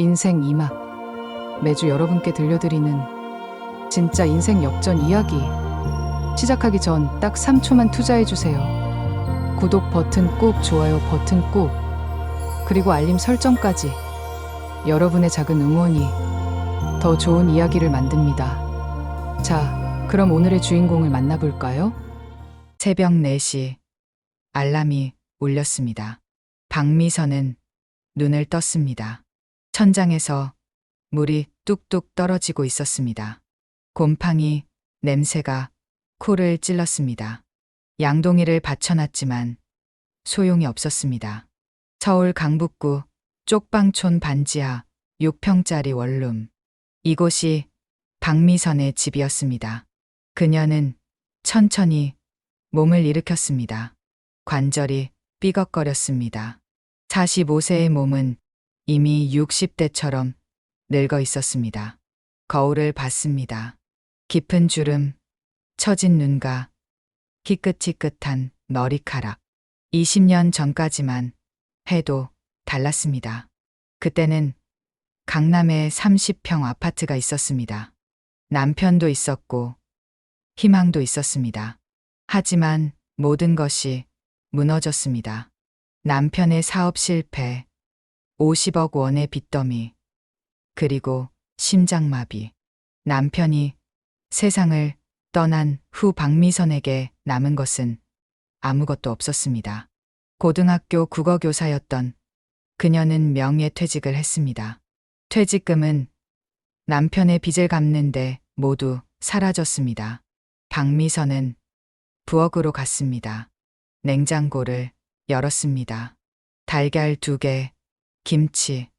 인생 이막 매주 여러분께 들려드리는 진짜 인생 역전 이야기. 시작하기 전 딱 3초만 투자해주세요. 구독 버튼 꾹, 좋아요 버튼 꾹, 그리고 알림 설정까지. 여러분의 작은 응원이 더 좋은 이야기를 만듭니다. 자, 그럼 오늘의 주인공을 만나볼까요? 새벽 4시 알람이 울렸습니다. 박미선은 눈을 떴습니다. 천장에서 물이 뚝뚝 떨어지고 있었습니다. 곰팡이 냄새가 코를 찔렀습니다. 양동이를 받쳐놨지만 소용이 없었습니다. 서울 강북구 쪽방촌 반지하 6평짜리 원룸. 이곳이 박미선의 집이었습니다. 그녀는 천천히 몸을 일으켰습니다. 관절이 삐걱거렸습니다. 45세의 몸은 이미 60대처럼 늙어 있었습니다. 거울을 봤습니다. 깊은 주름, 처진 눈과 희끗희끗한 머리카락. 20년 전까지만 해도 달랐습니다. 그때는 강남에 30평 아파트가 있었습니다. 남편도 있었고 희망도 있었습니다. 하지만 모든 것이 무너졌습니다. 남편의 사업 실패, 50억 원의 빚더미, 그리고 심장마비. 남편이 세상을 떠난 후 박미선에게 남은 것은 아무것도 없었습니다. 고등학교 국어교사였던 그녀는 명예퇴직을 했습니다. 퇴직금은 남편의 빚을 갚는데 모두 사라졌습니다. 박미선은 부엌으로 갔습니다. 냉장고를 열었습니다. 달걀 2개, 김치,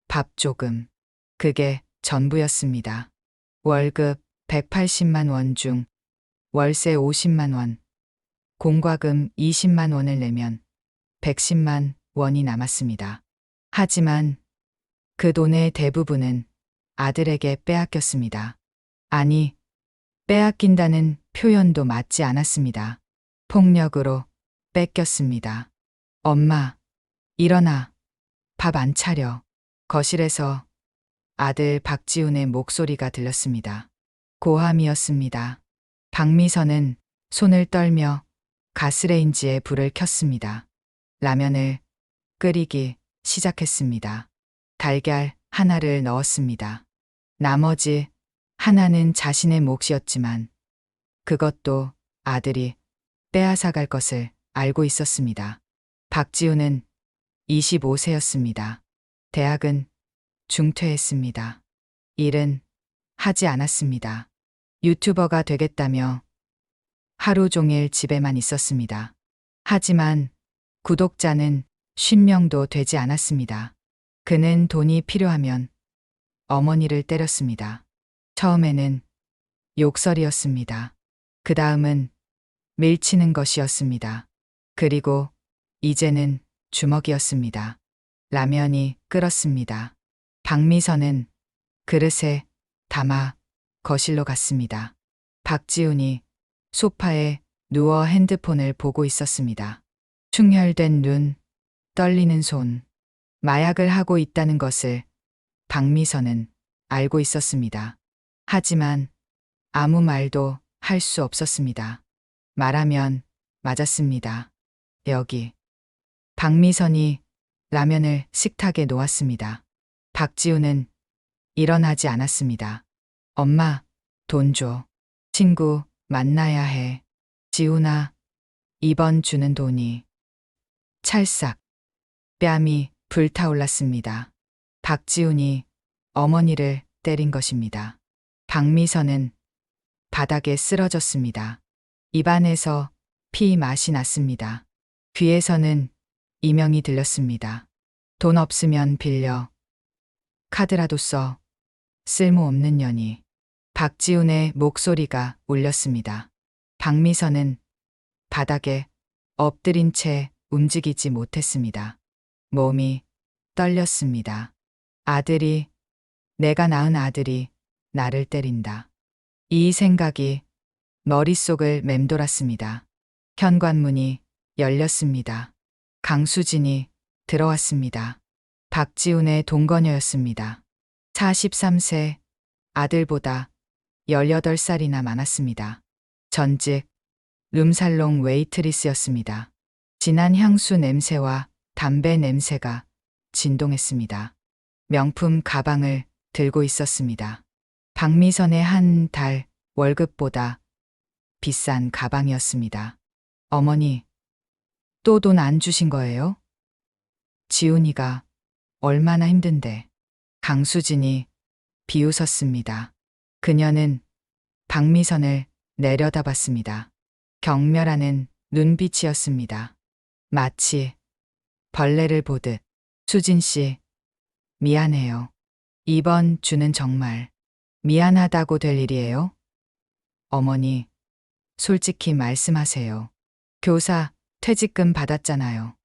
밥 조금. 그게 전부였습니다. 월급 180만 원 중 월세 50만 원, 공과금 20만 원을 내면 110만 원이 남았습니다. 하지만 그 돈의 대부분은 아들에게 빼앗겼습니다. 아니, 빼앗긴다는 표현도 맞지 않았습니다. 폭력으로 뺏겼습니다. 엄마, 일어나. 밥 안 차려. 거실에서 아들 박지훈의 목소리가 들렸습니다. 고함이었습니다. 박미선은 손을 떨며 가스레인지에 불을 켰습니다. 라면을 끓이기 시작했습니다. 달걀 하나를 넣었습니다. 나머지 하나는 자신의 몫이었지만 그것도 아들이 빼앗아갈 것을 알고 있었습니다. 박지훈은 25세였습니다. 대학은 중퇴했습니다. 일은 하지 않았습니다. 유튜버가 되겠다며 하루 종일 집에만 있었습니다. 하지만 구독자는 50명도 되지 않았습니다. 그는 돈이 필요하면 어머니를 때렸습니다. 처음에는 욕설이었습니다. 그 다음은 밀치는 것이었습니다. 그리고 이제는 주먹이었습니다. 라면이 끓었습니다. 박미선은 그릇에 담아 거실로 갔습니다. 박지훈이 소파에 누워 핸드폰을 보고 있었습니다. 충혈된 눈, 떨리는 손, 마약을 하고 있다는 것을 박미선은 알고 있었습니다. 하지만 아무 말도 할 수 없었습니다. 말하면 맞았습니다. 여기. 박미선이 라면을 식탁에 놓았습니다. 박지훈은 일어나지 않았습니다. 엄마, 돈 줘. 친구 만나야 해. 지훈아, 이번 주는 돈이. 찰싹. 뺨이 불타올랐습니다. 박지훈이 어머니를 때린 것입니다. 박미선은 바닥에 쓰러졌습니다. 입안에서 피 맛이 났습니다. 귀에서는 이명이 들렸습니다. 돈 없으면 빌려. 카드라도 써. 쓸모없는 년이. 박지훈의 목소리가 울렸습니다. 박미선은 바닥에 엎드린 채 움직이지 못했습니다. 몸이 떨렸습니다. 아들이, 내가 낳은 아들이 나를 때린다. 이 생각이 머릿속을 맴돌았습니다. 현관문이 열렸습니다. 강수진이 들어왔습니다. 박지훈의 동거녀였습니다. 43세, 아들보다 18살이나 많았습니다. 전직 룸살롱 웨이트리스였습니다. 진한 향수 냄새와 담배 냄새가 진동했습니다. 명품 가방을 들고 있었습니다. 박미선의 한 달 월급보다 비싼 가방이었습니다. 어머니, 또 돈 안 주신 거예요? 지훈이가 얼마나 힘든데. 강수진이 비웃었습니다. 그녀는 박미선을 내려다봤습니다. 경멸하는 눈빛이었습니다. 마치 벌레를 보듯. 수진 씨, 미안해요. 이번 주는 정말 미안하다고 될 일이에요? 어머니, 솔직히 말씀하세요. 교사 퇴직금 받았잖아요.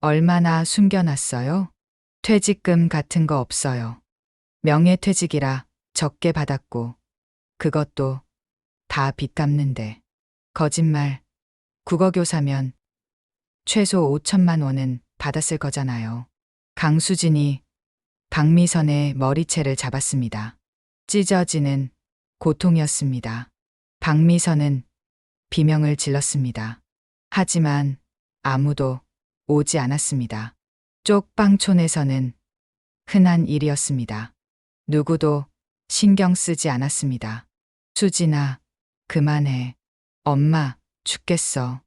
얼마나 숨겨놨어요? 퇴직금 같은 거 없어요. 명예퇴직이라 적게 받았고, 그것도 다 빚 갚는데. 거짓말. 국어교사면 최소 5천만 원은 받았을 거잖아요. 강수진이 박미선의 머리채를 잡았습니다. 찢어지는 고통이었습니다. 박미선은 비명을 질렀습니다. 하지만 아무도 오지 않았습니다. 쪽방촌에서는 흔한 일이었습니다. 누구도 신경 쓰지 않았습니다. 수진아, 그만해. 엄마, 죽겠어.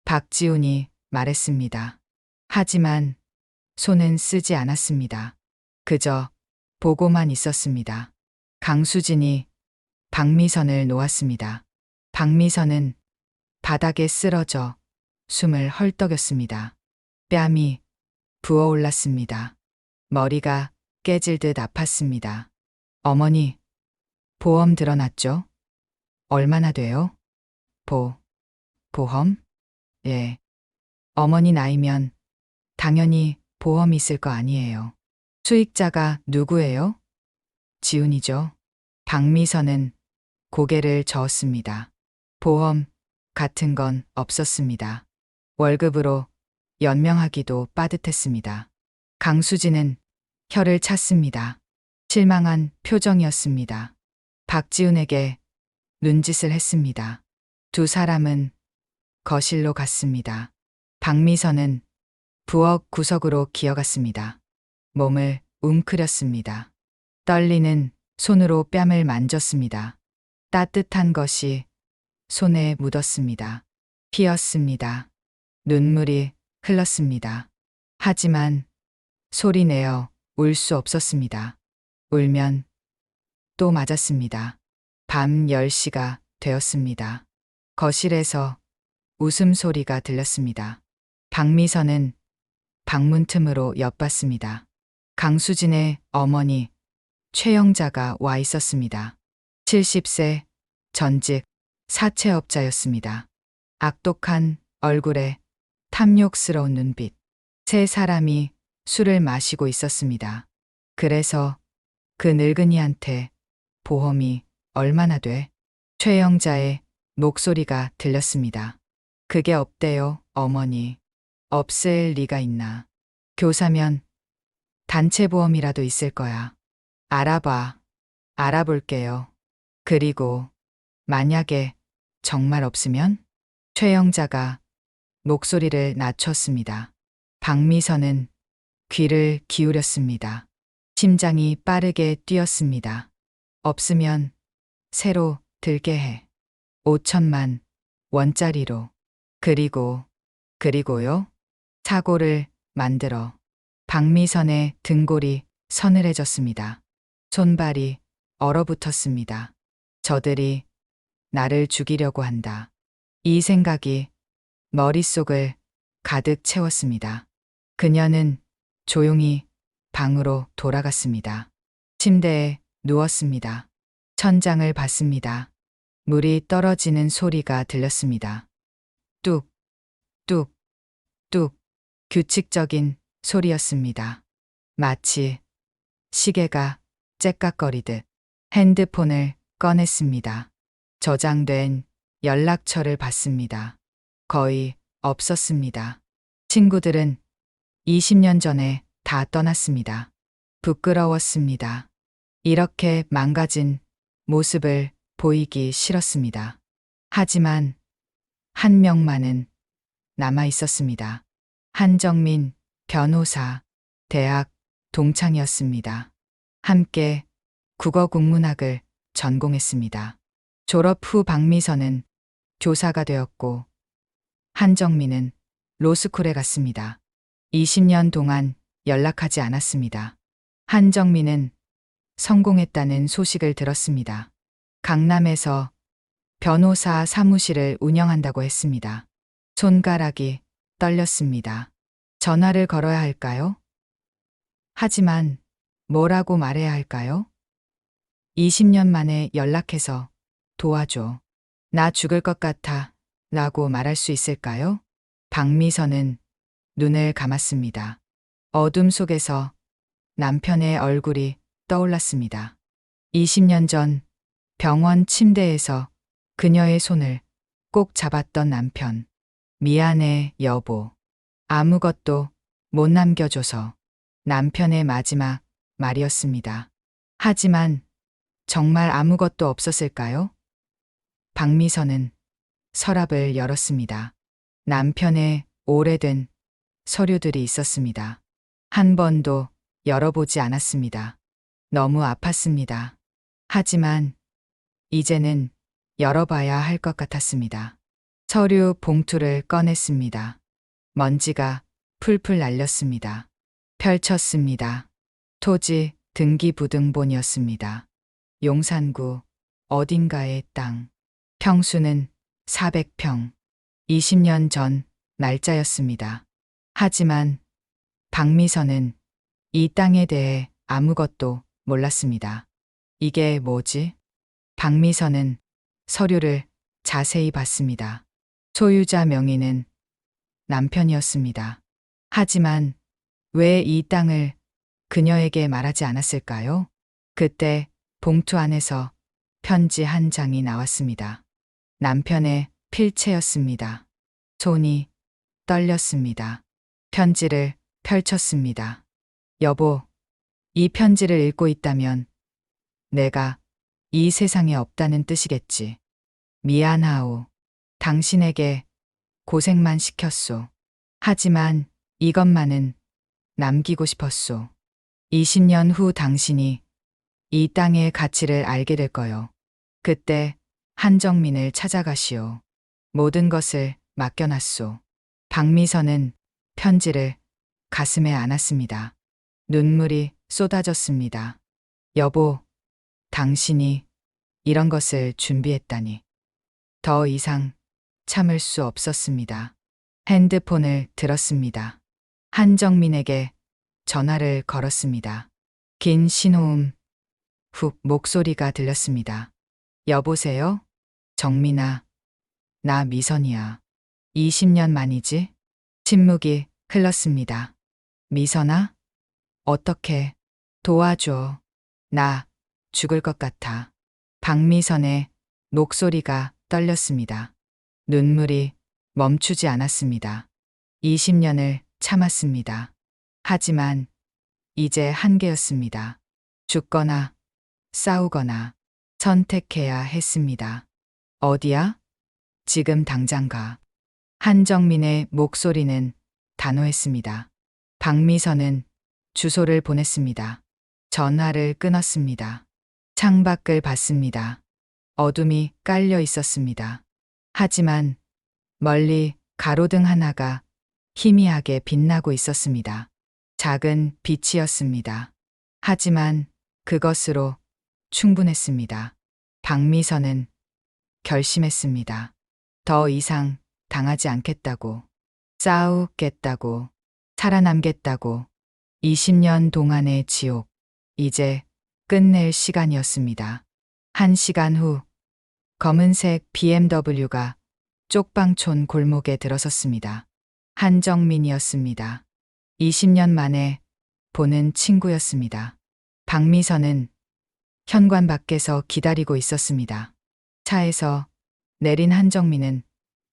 박지훈이 말했습니다. 하지만 손은 쓰지 않았습니다. 그저 보고만 있었습니다. 강수진이 박미선을 놓았습니다. 박미선은 바닥에 쓰러져 숨을 헐떡였습니다. 뺨이 부어올랐습니다. 머리가 깨질 듯 아팠습니다. 어머니, 보험 들어놨죠? 얼마나 돼요? 보험? 예. 어머니 나이면 당연히 보험이 있을 거 아니에요. 수익자가 누구예요? 지훈이죠. 박미선은 고개를 저었습니다. 보험 같은 건 없었습니다. 월급으로 연명하기도 빠듯했습니다. 강수진은 혀를 찼습니다. 실망한 표정이었습니다. 박지훈에게 눈짓을 했습니다. 두 사람은 거실로 갔습니다. 박미선은 부엌 구석으로 기어갔습니다. 몸을 웅크렸습니다. 떨리는 손으로 뺨을 만졌습니다. 따뜻한 것이 손에 묻었습니다. 피었습니다. 눈물이 흘렀습니다. 하지만 소리내어 울 수 없었습니다. 울면 또 맞았습니다. 밤 10시가 되었습니다. 거실에서 웃음소리가 들렸습니다. 박미선은 방문 틈으로 엿봤습니다. 강수진의 어머니 최영자가 와 있었습니다. 70세 전직 사채업자였습니다. 악독한 얼굴에 탐욕스러운 눈빛. 세 사람이 술을 마시고 있었습니다. 그래서 그 늙은이한테 보험이 얼마나 돼? 최영자의 목소리가 들렸습니다. 그게 없대요, 어머니. 없을 리가 있나. 교사면 단체보험이라도 있을 거야. 알아봐. 알아볼게요. 그리고 만약에 정말 없으면? 최영자가 목소리를 낮췄습니다. 박미선은 귀를 기울였습니다. 심장이 빠르게 뛰었습니다. 없으면 새로 들게 해. 5천만 원짜리로. 그리고요? 사고를 만들어. 박미선의 등골이 서늘해졌습니다. 손발이 얼어붙었습니다. 저들이 나를 죽이려고 한다. 이 생각이 머릿속을 가득 채웠습니다. 그녀는 조용히 방으로 돌아갔습니다. 침대에 누웠습니다. 천장을 봤습니다. 물이 떨어지는 소리가 들렸습니다. 뚝, 뚝, 뚝. 규칙적인 소리였습니다. 마치 시계가 째깍거리듯. 핸드폰을 꺼냈습니다. 저장된 연락처를 봤습니다. 거의 없었습니다. 친구들은 20년 전에 다 떠났습니다. 부끄러웠습니다. 이렇게 망가진 모습을 보이기 싫었습니다. 하지만 한 명만은 남아 있었습니다. 한정민 변호사, 대학 동창이었습니다. 함께 국어국문학을 전공했습니다. 졸업 후 박미선은 교사가 되었고 한정민은 로스쿨에 갔습니다. 20년 동안 연락하지 않았습니다. 한정민은 성공했다는 소식을 들었습니다. 강남에서 변호사 사무실을 운영한다고 했습니다. 손가락이 떨렸습니다. 전화를 걸어야 할까요? 하지만 뭐라고 말해야 할까요? 20년 만에 연락해서 도와줘. 나 죽을 것 같아. 라고 말할 수 있을까요? 박미선은 눈을 감았습니다. 어둠 속에서 남편의 얼굴이 떠올랐습니다. 20년 전 병원 침대에서 그녀의 손을 꼭 잡았던 남편. 미안해, 여보. 아무것도 못 남겨줘서. 남편의 마지막 말이었습니다. 하지만 정말 아무것도 없었을까요? 박미선은 서랍을 열었습니다. 남편의 오래된 서류들이 있었습니다. 한 번도 열어보지 않았습니다. 너무 아팠습니다. 하지만 이제는 열어봐야 할 것 같았습니다. 서류 봉투를 꺼냈습니다. 먼지가 풀풀 날렸습니다. 펼쳤습니다. 토지 등기부등본이었습니다. 용산구 어딘가의 땅. 평수는 400평. 20년 전 날짜였습니다. 하지만 박미선은 이 땅에 대해 아무것도 몰랐습니다. 이게 뭐지? 박미선은 서류를 자세히 봤습니다. 소유자 명의는 남편이었습니다. 하지만 왜 이 땅을 그녀에게 말하지 않았을까요? 그때 봉투 안에서 편지 한 장이 나왔습니다. 남편의 필체였습니다. 손이 떨렸습니다. 편지를 펼쳤습니다. 여보, 이 편지를 읽고 있다면 내가 이 세상에 없다는 뜻이겠지. 미안하오. 당신에게 고생만 시켰소. 하지만 이것만은 남기고 싶었소. 20년 후 당신이 이 땅의 가치를 알게 될 거요. 그때 한정민을 찾아가시오. 모든 것을 맡겨놨소. 박미선은 편지를 가슴에 안았습니다. 눈물이 쏟아졌습니다. 여보, 당신이 이런 것을 준비했다니. 더 이상 참을 수 없었습니다. 핸드폰을 들었습니다. 한정민에게 전화를 걸었습니다. 긴 신호음 후 목소리가 들렸습니다. 여보세요? 정민아, 나 미선이야. 20년 만이지? 침묵이 흘렀습니다. 미선아? 어떻게 도와줘. 나 죽을 것 같아. 박미선의 목소리가 떨렸습니다. 눈물이 멈추지 않았습니다. 20년을 참았습니다. 하지만 이제 한계였습니다. 죽거나 싸우거나 선택해야 했습니다. 어디야? 지금 당장 가. 한정민의 목소리는 단호했습니다. 박미선은 주소를 보냈습니다. 전화를 끊었습니다. 창밖을 봤습니다. 어둠이 깔려 있었습니다. 하지만 멀리 가로등 하나가 희미하게 빛나고 있었습니다. 작은 빛이었습니다. 하지만 그것으로 충분했습니다. 박미선은 결심했습니다. 더 이상 당하지 않겠다고, 싸우겠다고, 살아남겠다고. 20년 동안의 지옥, 이제 끝낼 시간이었습니다. 1시간 후, 검은색 BMW가 쪽방촌 골목에 들어섰습니다. 한정민이었습니다. 20년 만에 보는 친구였습니다. 박미선은 현관 밖에서 기다리고 있었습니다. 차에서 내린 한정민은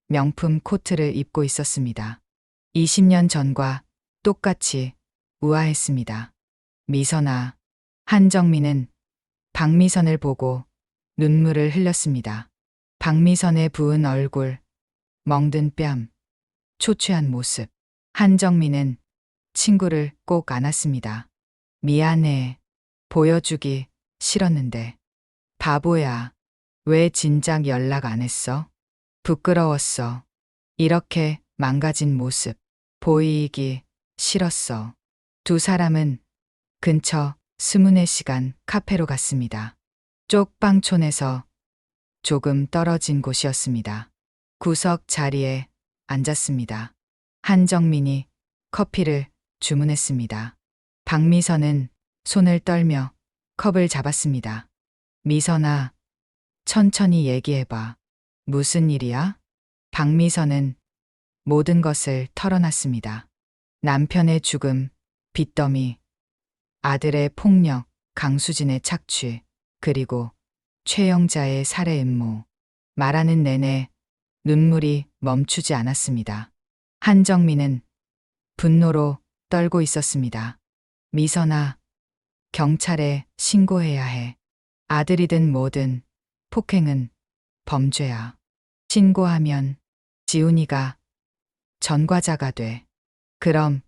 명품 코트를 입고 있었습니다. 20년 전과 똑같이 우아했습니다. 미선아. 한정민은 박미선을 보고 눈물을 흘렸습니다. 박미선의 부은 얼굴, 멍든 뺨, 초췌한 모습. 한정민은 친구를 꼭 안았습니다. 미안해. 보여주기 싫었는데. 바보야. 왜 진작 연락 안 했어? 부끄러웠어. 이렇게 망가진 모습 보이기 싫었어. 두 사람은 근처 스문의 시간 카페로 갔습니다. 쪽방촌에서 조금 떨어진 곳이었습니다. 구석 자리에 앉았습니다. 한정민이 커피를 주문했습니다. 박미선은 손을 떨며 컵을 잡았습니다. 미선아, 천천히 얘기해봐. 무슨 일이야? 박미선은 모든 것을 털어놨습니다. 남편의 죽음, 빚더미, 아들의 폭력, 강수진의 착취, 그리고 최영자의 살해 음모. 말하는 내내 눈물이 멈추지 않았습니다. 한정민은 분노로 떨고 있었습니다. 미선아, 경찰에 신고해야 해. 아들이든 뭐든 폭행은 범죄야. 신고하면 지훈이가 전과자가 돼. 그럼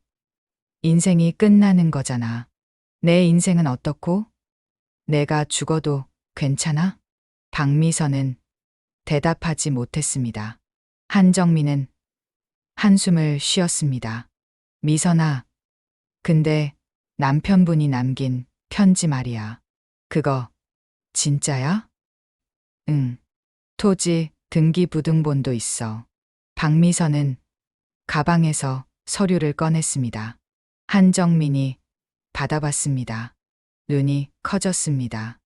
인생이 끝나는 거잖아. 내 인생은 어떻고? 내가 죽어도 괜찮아? 박미선은 대답하지 못했습니다. 한정민은 한숨을 쉬었습니다. 미선아, 근데 남편분이 남긴 편지 말이야. 그거 진짜야? 응. 토지 등기부등본도 있어. 박미선은 가방에서 서류를 꺼냈습니다. 한정민이 받아봤습니다. 눈이 커졌습니다.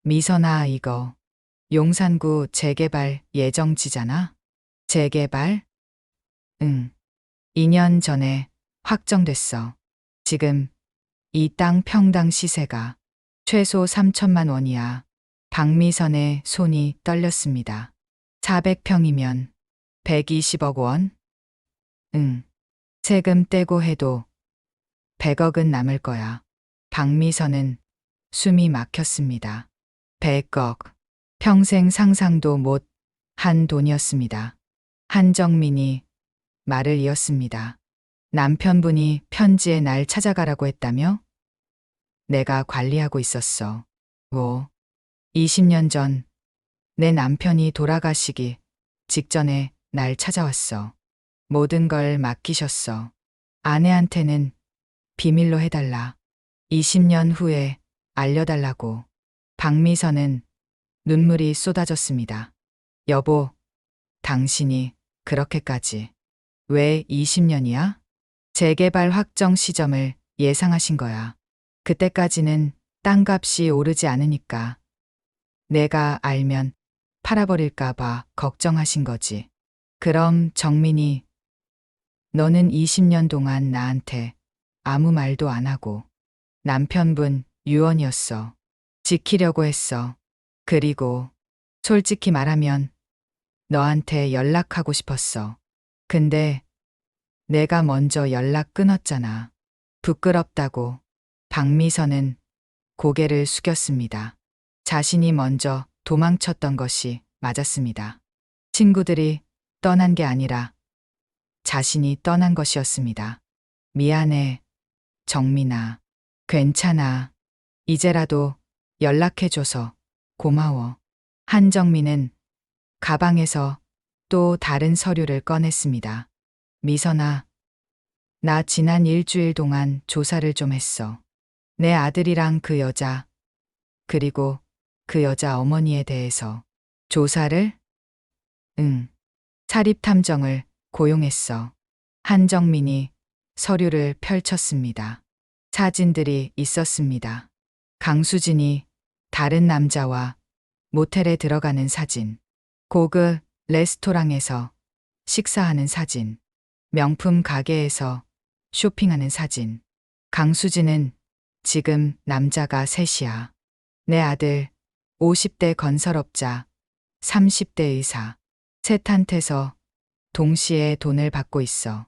미선아, 이거 용산구 재개발 예정지잖아? 재개발? 응. 2년 전에 확정됐어. 지금 이 땅 평당 시세가 최소 3천만 원이야. 박미선의 손이 떨렸습니다. 400평이면 120억 원? 응. 세금 떼고 해도 100억은 남을 거야. 박미선은 숨이 막혔습니다. 100억. 평생 상상도 못 한 돈이었습니다. 한정민이 말을 이었습니다. 남편분이 편지에 날 찾아가라고 했다며? 내가 관리하고 있었어. 20년 전 내 남편이 돌아가시기 직전에 날 찾아왔어. 모든 걸 맡기셨어. 아내한테는 비밀로 해달라. 20년 후에 알려달라고. 박미선은 눈물이 쏟아졌습니다. 여보, 당신이 그렇게까지. 왜 20년이야? 재개발 확정 시점을 예상하신 거야. 그때까지는 땅값이 오르지 않으니까. 내가 알면 팔아버릴까봐 걱정하신 거지. 그럼 정민이, 너는 20년 동안 나한테 아무 말도 안 하고 남편분 유언이었어. 지키려고 했어. 그리고 솔직히 말하면 너한테 연락하고 싶었어. 근데 내가 먼저 연락 끊었잖아. 부끄럽다고. 박미선은 고개를 숙였습니다. 자신이 먼저 도망쳤던 것이 맞았습니다. 친구들이 떠난 게 아니라 자신이 떠난 것이었습니다. 미안해, 정민아. 괜찮아. 이제라도 연락해줘서 고마워. 한정민은 가방에서 또 다른 서류를 꺼냈습니다. 미선아, 나 지난 일주일 동안 조사를 좀 했어. 내 아들이랑 그 여자, 그리고 그 여자 어머니에 대해서. 조사를? 응. 사립탐정을 고용했어. 한정민이 서류를 펼쳤습니다. 사진들이 있었습니다. 강수진이 다른 남자와 모텔에 들어가는 사진, 고급 레스토랑에서 식사하는 사진, 명품 가게에서 쇼핑하는 사진. 강수진은 지금 남자가 셋이야. 내 아들 50대 건설업자, 30대 의사, 셋한테서 동시에 돈을 받고 있어.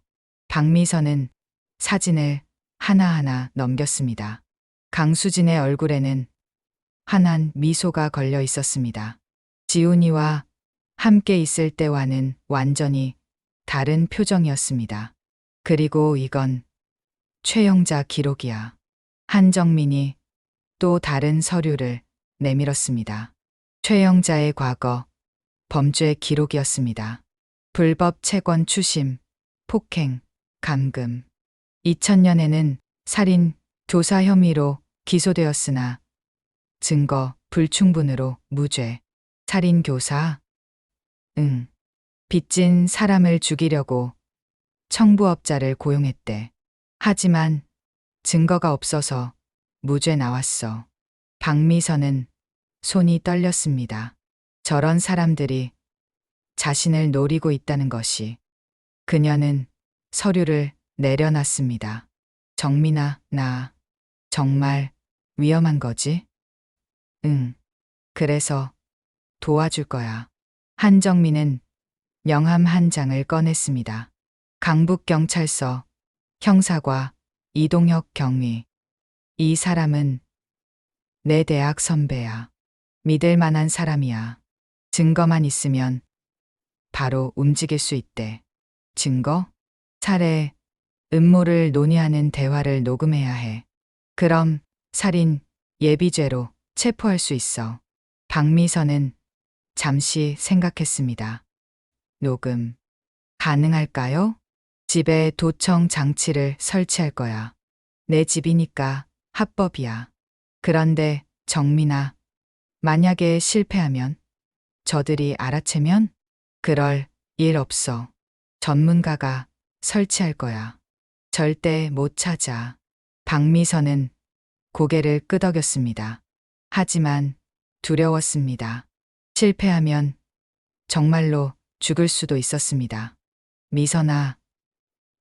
박미선은 사진을 하나하나 넘겼습니다. 강수진의 얼굴에는 환한 미소가 걸려 있었습니다. 지훈이와 함께 있을 때와는 완전히 다른 표정이었습니다. 그리고 이건 최영자 기록이야. 한정민이 또 다른 서류를 내밀었습니다. 최영자의 과거, 범죄 기록이었습니다. 불법 채권 추심, 폭행, 감금. 2000년에는 살인, 교사 혐의로 기소되었으나 증거 불충분으로 무죄. 살인 교사? 응. 빚진 사람을 죽이려고 청부업자를 고용했대. 하지만 증거가 없어서 무죄 나왔어. 박미선은 손이 떨렸습니다. 저런 사람들이 자신을 노리고 있다는 것이. 그녀는 서류를 내려놨습니다. 정민아, 나 정말 위험한 거지? 응. 그래서 도와줄 거야. 한정민은 명함 한 장을 꺼냈습니다. 강북경찰서 형사과 이동혁 경위. 이 사람은 내 대학 선배야. 믿을 만한 사람이야. 증거만 있으면 바로 움직일 수 있대. 증거? 살해, 음모를 논의하는 대화를 녹음해야 해. 그럼 살인, 예비죄로 체포할 수 있어. 박미선은 잠시 생각했습니다. 녹음. 가능할까요? 집에 도청 장치를 설치할 거야. 내 집이니까 합법이야. 그런데 정민아, 만약에 실패하면? 저들이 알아채면? 그럴 일 없어. 전문가가 설치할 거야. 절대 못 찾아. 박미선은 고개를 끄덕였습니다. 하지만 두려웠습니다. 실패하면 정말로 죽을 수도 있었습니다. 미선아,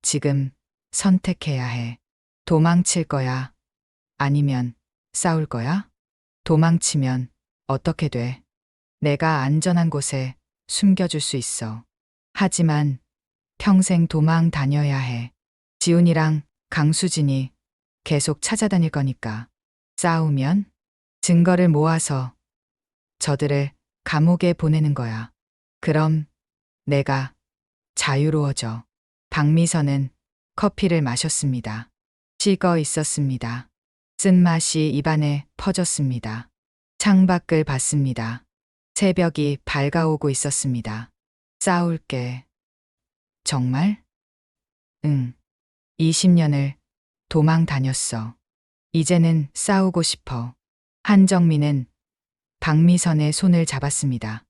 지금 선택해야 해. 도망칠 거야? 아니면 싸울 거야? 도망치면 어떻게 돼? 내가 안전한 곳에 숨겨줄 수 있어. 하지만 평생 도망 다녀야 해. 지훈이랑 강수진이 계속 찾아다닐 거니까. 싸우면 증거를 모아서 저들을 감옥에 보내는 거야. 그럼 내가 자유로워져. 박미선은 커피를 마셨습니다. 식어 있었습니다. 쓴맛이 입안에 퍼졌습니다. 창밖을 봤습니다. 새벽이 밝아오고 있었습니다. 싸울게. 정말? 응. 20년을 도망 다녔어. 이제는 싸우고 싶어. 한정민은 박미선의 손을 잡았습니다.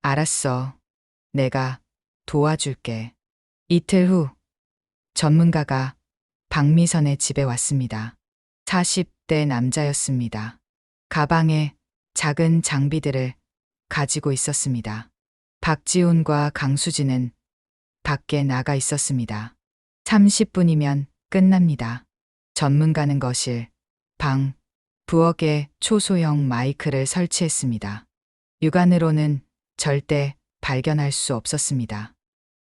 알았어. 내가 도와줄게. 이틀 후 전문가가 박미선의 집에 왔습니다. 40대 남자였습니다. 가방에 작은 장비들을 가지고 있었습니다. 박지훈과 강수진은 밖에 나가 있었습니다. 30분이면 끝납니다. 전문가는 거실, 방, 부엌에 초소형 마이크를 설치했습니다. 육안으로는 절대 발견할 수 없었습니다.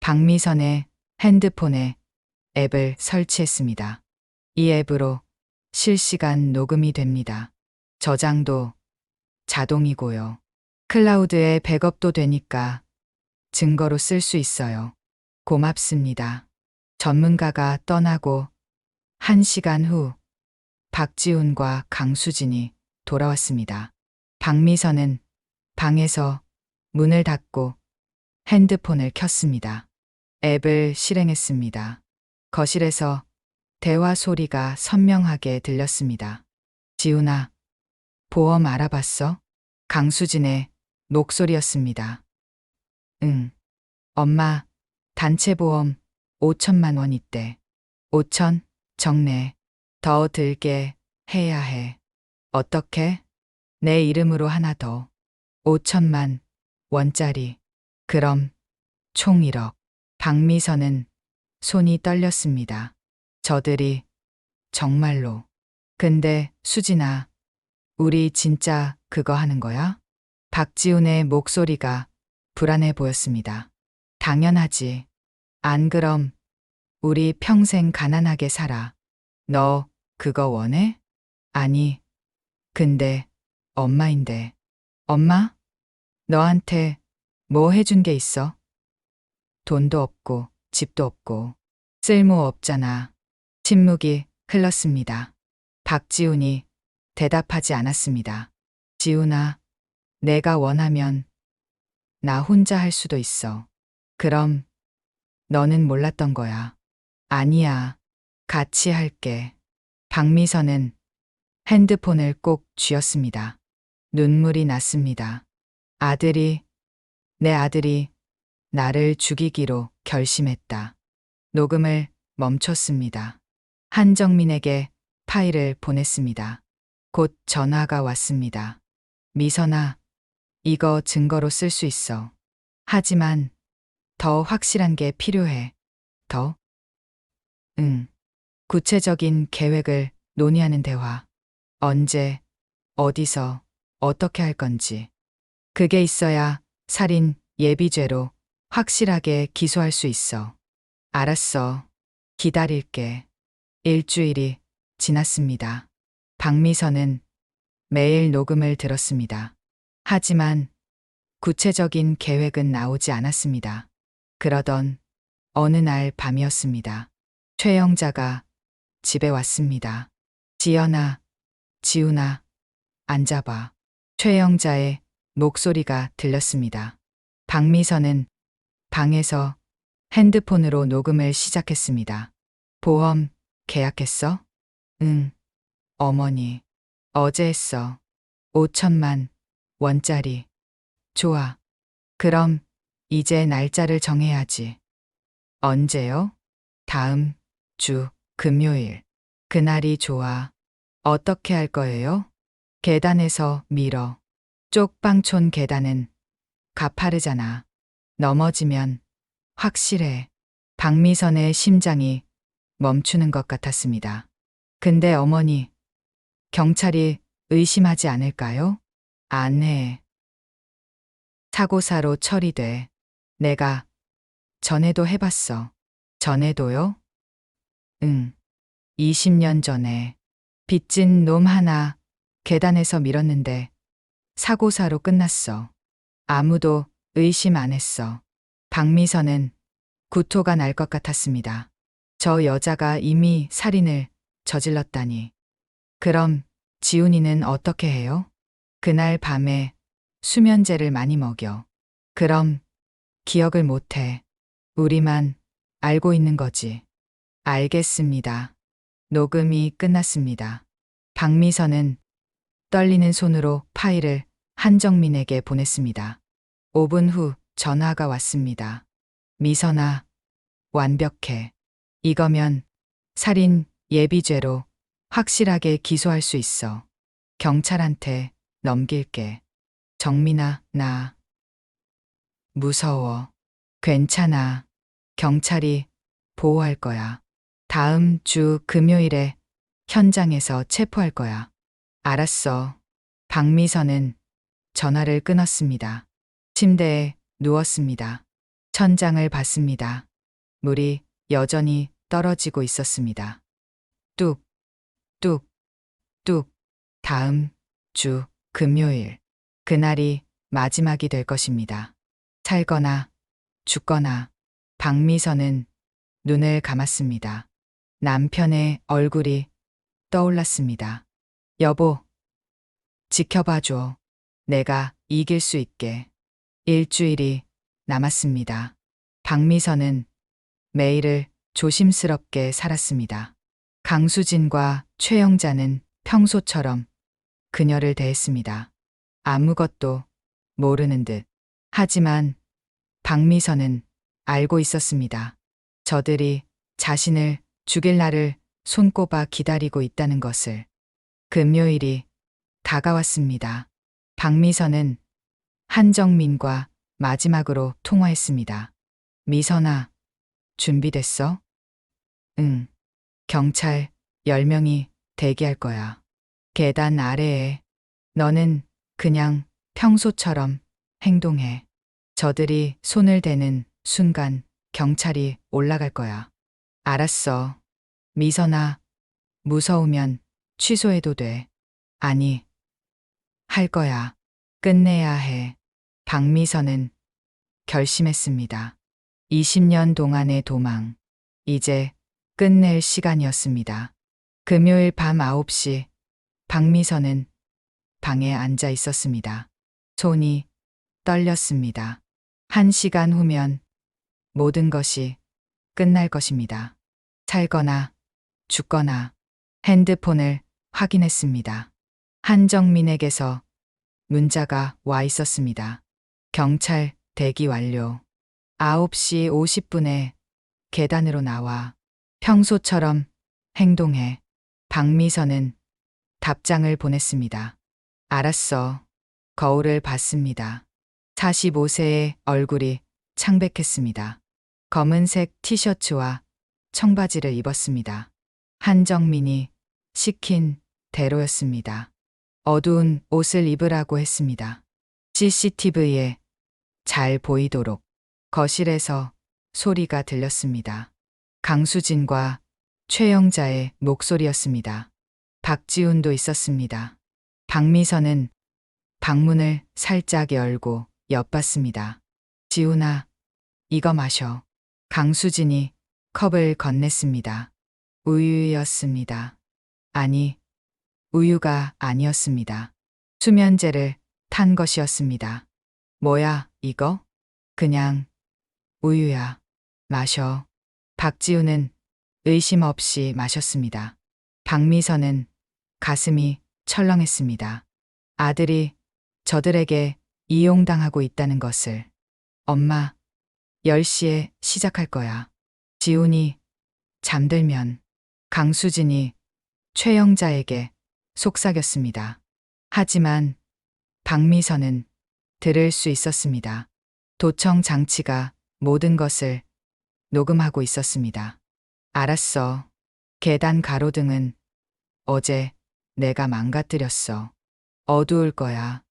박미선의 핸드폰에 앱을 설치했습니다. 이 앱으로 실시간 녹음이 됩니다. 저장도 자동이고요. 클라우드에 백업도 되니까 증거로 쓸 수 있어요. 고맙습니다. 전문가가 떠나고 1시간 후 박지훈과 강수진이 돌아왔습니다. 박미선은 방에서 문을 닫고 핸드폰을 켰습니다. 앱을 실행했습니다. 거실에서 대화 소리가 선명하게 들렸습니다. 지훈아, 보험 알아봤어? 강수진의 목소리였습니다. 응. 엄마, 단체보험 5천만 원 있대. 5천? 적네. 더 들게 해야 해. 어떻게? 내 이름으로 하나 더. 5천만 원짜리. 그럼 총 1억. 박미선은 손이 떨렸습니다. 저들이 정말로. 근데 수진아, 우리 진짜 그거 하는 거야? 박지훈의 목소리가 불안해 보였습니다. 당연하지. 안 그럼 우리 평생 가난하게 살아. 너 그거 원해? 아니, 근데 엄마인데. 엄마? 너한테 뭐 해준 게 있어? 돈도 없고 집도 없고 쓸모 없잖아. 침묵이 흘렀습니다. 박지훈이 대답하지 않았습니다. 지훈아, 내가 원하면 나 혼자 할 수도 있어. 그럼 너는 몰랐던 거야. 아니야. 같이 할게. 박미선은 핸드폰을 꼭 쥐었습니다. 눈물이 났습니다. 내 아들이 나를 죽이기로 결심했다. 녹음을 멈췄습니다. 한정민에게 파일을 보냈습니다. 곧 전화가 왔습니다. 미선아, 이거 증거로 쓸 수 있어. 하지만 더 확실한 게 필요해. 더? 응. 구체적인 계획을 논의하는 대화. 언제, 어디서, 어떻게 할 건지. 그게 있어야 살인 예비죄로 확실하게 기소할 수 있어. 알았어. 기다릴게. 일주일이 지났습니다. 박미선은 매일 녹음을 들었습니다. 하지만 구체적인 계획은 나오지 않았습니다. 그러던 어느 날 밤이었습니다. 최영자가 집에 왔습니다. 지연아, 지훈아, 앉아봐. 최영자의 목소리가 들렸습니다. 박미선은 방에서 핸드폰으로 녹음을 시작했습니다. 보험 계약했어? 응, 어머니. 어제 했어. 5천만 원짜리. 좋아. 그럼 이제 날짜를 정해야지. 언제요? 다음 주 금요일. 그날이 좋아. 어떻게 할 거예요? 계단에서 밀어. 쪽방촌 계단은 가파르잖아. 넘어지면 확실해. 박미선의 심장이 멈추는 것 같았습니다. 근데 어머니, 경찰이 의심하지 않을까요? 안 해. 사고사로 처리돼. 내가 전에도 해봤어. 전에도요? 응. 20년 전에 빚진 놈 하나 계단에서 밀었는데 사고사로 끝났어. 아무도 의심 안 했어. 박미선은 구토가 날 것 같았습니다. 저 여자가 이미 살인을 저질렀다니. 그럼 지훈이는 어떻게 해요? 그날 밤에 수면제를 많이 먹여. 그럼 기억을 못 해. 우리만 알고 있는 거지. 알겠습니다. 녹음이 끝났습니다. 박미선은 떨리는 손으로 파일을 한정민에게 보냈습니다. 5분 후 전화가 왔습니다. 미선아, 완벽해. 이거면 살인 예비죄로 확실하게 기소할 수 있어. 경찰한테 넘길게. 정민아, 나 무서워. 괜찮아. 경찰이 보호할 거야. 다음 주 금요일에 현장에서 체포할 거야. 알았어. 박미선은 전화를 끊었습니다. 침대에 누웠습니다. 천장을 봤습니다. 물이 여전히 떨어지고 있었습니다. 뚝, 뚝, 뚝. 다음 주 금요일. 그날이 마지막이 될 것입니다. 살거나 죽거나. 박미선은 눈을 감았습니다. 남편의 얼굴이 떠올랐습니다. 여보, 지켜봐줘. 내가 이길 수 있게. 일주일이 남았습니다. 박미선은 매일을 조심스럽게 살았습니다. 강수진과 최영자는 평소처럼 그녀를 대했습니다. 아무것도 모르는 듯. 하지만 박미선은 알고 있었습니다. 저들이 자신을 죽일 날을 손꼽아 기다리고 있다는 것을. 금요일이 다가왔습니다. 박미선은 한정민과 마지막으로 통화했습니다. 미선아, 준비됐어? 응. 경찰 10명이 대기할 거야. 계단 아래에. 너는 그냥 평소처럼 행동해. 저들이 손을 대는 순간 경찰이 올라갈 거야. 알았어. 미선아, 무서우면 취소해도 돼. 아니, 할 거야. 끝내야 해. 박미선은 결심했습니다. 20년 동안의 도망. 이제 끝낼 시간이었습니다. 금요일 밤 9시 박미선은 방에 앉아 있었습니다. 손이 떨렸습니다. 1시간 후면 모든 것이 끝날 것입니다. 살거나 죽거나. 핸드폰을 확인했습니다. 한정민에게서 문자가 와 있었습니다. 경찰 대기 완료. 9시 50분에 계단으로 나와. 평소처럼 행동해. 박미선은 답장을 보냈습니다. 알았어. 거울을 봤습니다. 45세의 얼굴이 창백했습니다. 검은색 티셔츠와 청바지를 입었습니다. 한정민이 시킨 대로였습니다. 어두운 옷을 입으라고 했습니다. CCTV에 잘 보이도록. 거실에서 소리가 들렸습니다. 강수진과 최영자의 목소리였습니다. 박지훈도 있었습니다. 박미선은 방문을 살짝 열고 엿봤습니다. 지훈아, 이거 마셔. 강수진이 컵을 건넸습니다. 우유였습니다. 아니, 우유가 아니었습니다. 수면제를 탄 것이었습니다. 뭐야, 이거? 그냥 우유야. 마셔. 박지훈은 의심 없이 마셨습니다. 박미선은 가슴이 철렁했습니다. 아들이 저들에게 이용당하고 있다는 것을. 엄마, 10시에 시작할 거야. 지훈이 잠들면. 강수진이 최영자에게 속삭였습니다. 하지만 박미선은 들을 수 있었습니다. 도청 장치가 모든 것을 녹음하고 있었습니다. 알았어. 계단 가로등은 어제 내가 망가뜨렸어. 어두울 거야.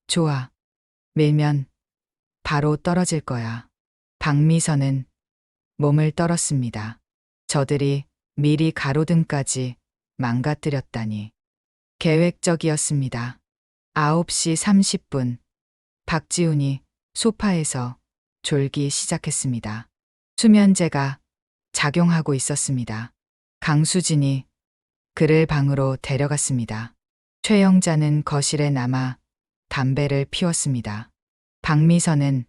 좋아. 밀면 바로 떨어질 거야. 박미선은 몸을 떨었습니다. 저들이 미리 가로등까지 망가뜨렸다니. 계획적이었습니다. 9시 30분 박지훈이 소파에서 졸기 시작했습니다. 수면제가 작용하고 있었습니다. 강수진이 그를 방으로 데려갔습니다. 최영자는 거실에 남아 담배를 피웠습니다. 박미선은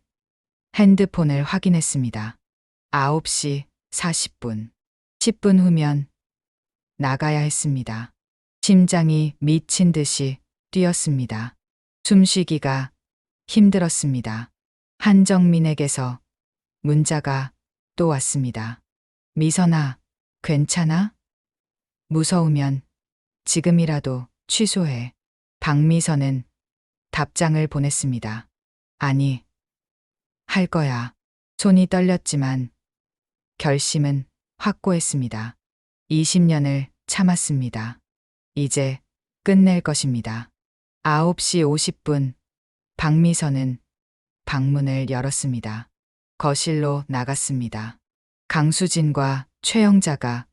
핸드폰을 확인했습니다. 9시 40분. 10분 후면 나가야 했습니다. 심장이 미친 듯이 뛰었습니다. 숨쉬기가 힘들었습니다. 한정민에게서 문자가 또 왔습니다. 미선아, 괜찮아? 무서우면 지금이라도 취소해. 박미선은 답장을 보냈습니다. 아니, 할 거야. 손이 떨렸지만 결심은 확고했습니다. 20년을 참았습니다. 이제 끝낼 것입니다. 9시 50분 박미선은 방문을 열었습니다. 거실로 나갔습니다. 강수진과 최영자가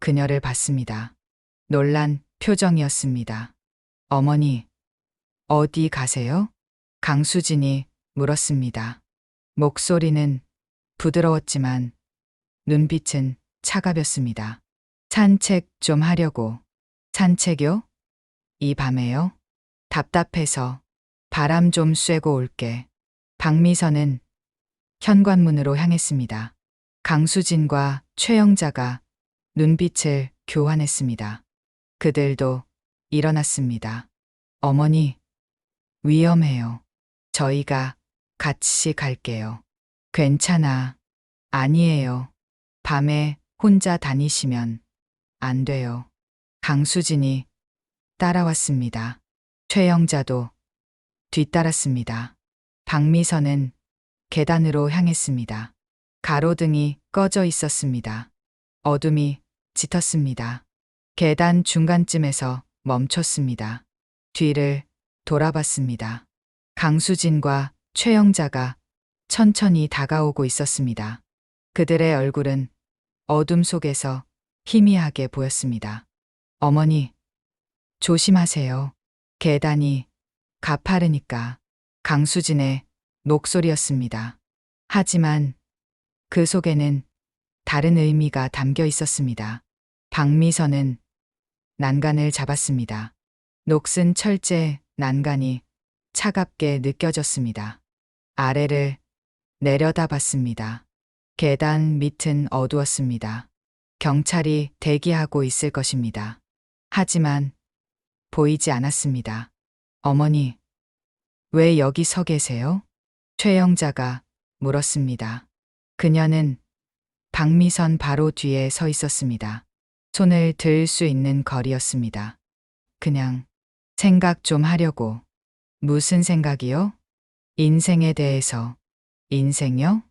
그녀를 봤습니다. 놀란 표정이었습니다. 어머니, 어디 가세요? 강수진이 물었습니다. 목소리는 부드러웠지만 눈빛은 차가웠습니다. 산책 좀 하려고. 산책요? 이 밤에요? 답답해서 바람 좀 쐬고 올게. 박미선은 현관문으로 향했습니다. 강수진과 최영자가 눈빛을 교환했습니다. 그들도 일어났습니다. 어머니, 위험해요. 저희가 같이 갈게요. 괜찮아. 아니에요. 밤에 혼자 다니시면 안 돼요. 강수진이 따라왔습니다. 최영자도 뒤따랐습니다. 박미선은 계단으로 향했습니다. 가로등이 꺼져 있었습니다. 어둠이 짙었습니다. 계단 중간쯤에서 멈췄습니다. 뒤를 돌아봤습니다. 강수진과 최영자가 천천히 다가오고 있었습니다. 그들의 얼굴은 어둠 속에서 희미하게 보였습니다. 어머니, 조심하세요. 계단이 가파르니까. 강수진의 목소리였습니다. 하지만 그 속에는 다른 의미가 담겨 있었습니다. 박미선은 난간을 잡았습니다. 녹슨 철제 난간이 차갑게 느껴졌습니다. 아래를 내려다 봤습니다. 계단 밑은 어두웠습니다. 경찰이 대기하고 있을 것입니다. 하지만 보이지 않았습니다. 어머니, 왜 여기 서 계세요? 최영자가 물었습니다. 그녀는 박미선 바로 뒤에 서 있었습니다. 손을 들 수 있는 거리였습니다. 그냥 생각 좀 하려고. 무슨 생각이요? 인생에 대해서. 인생요?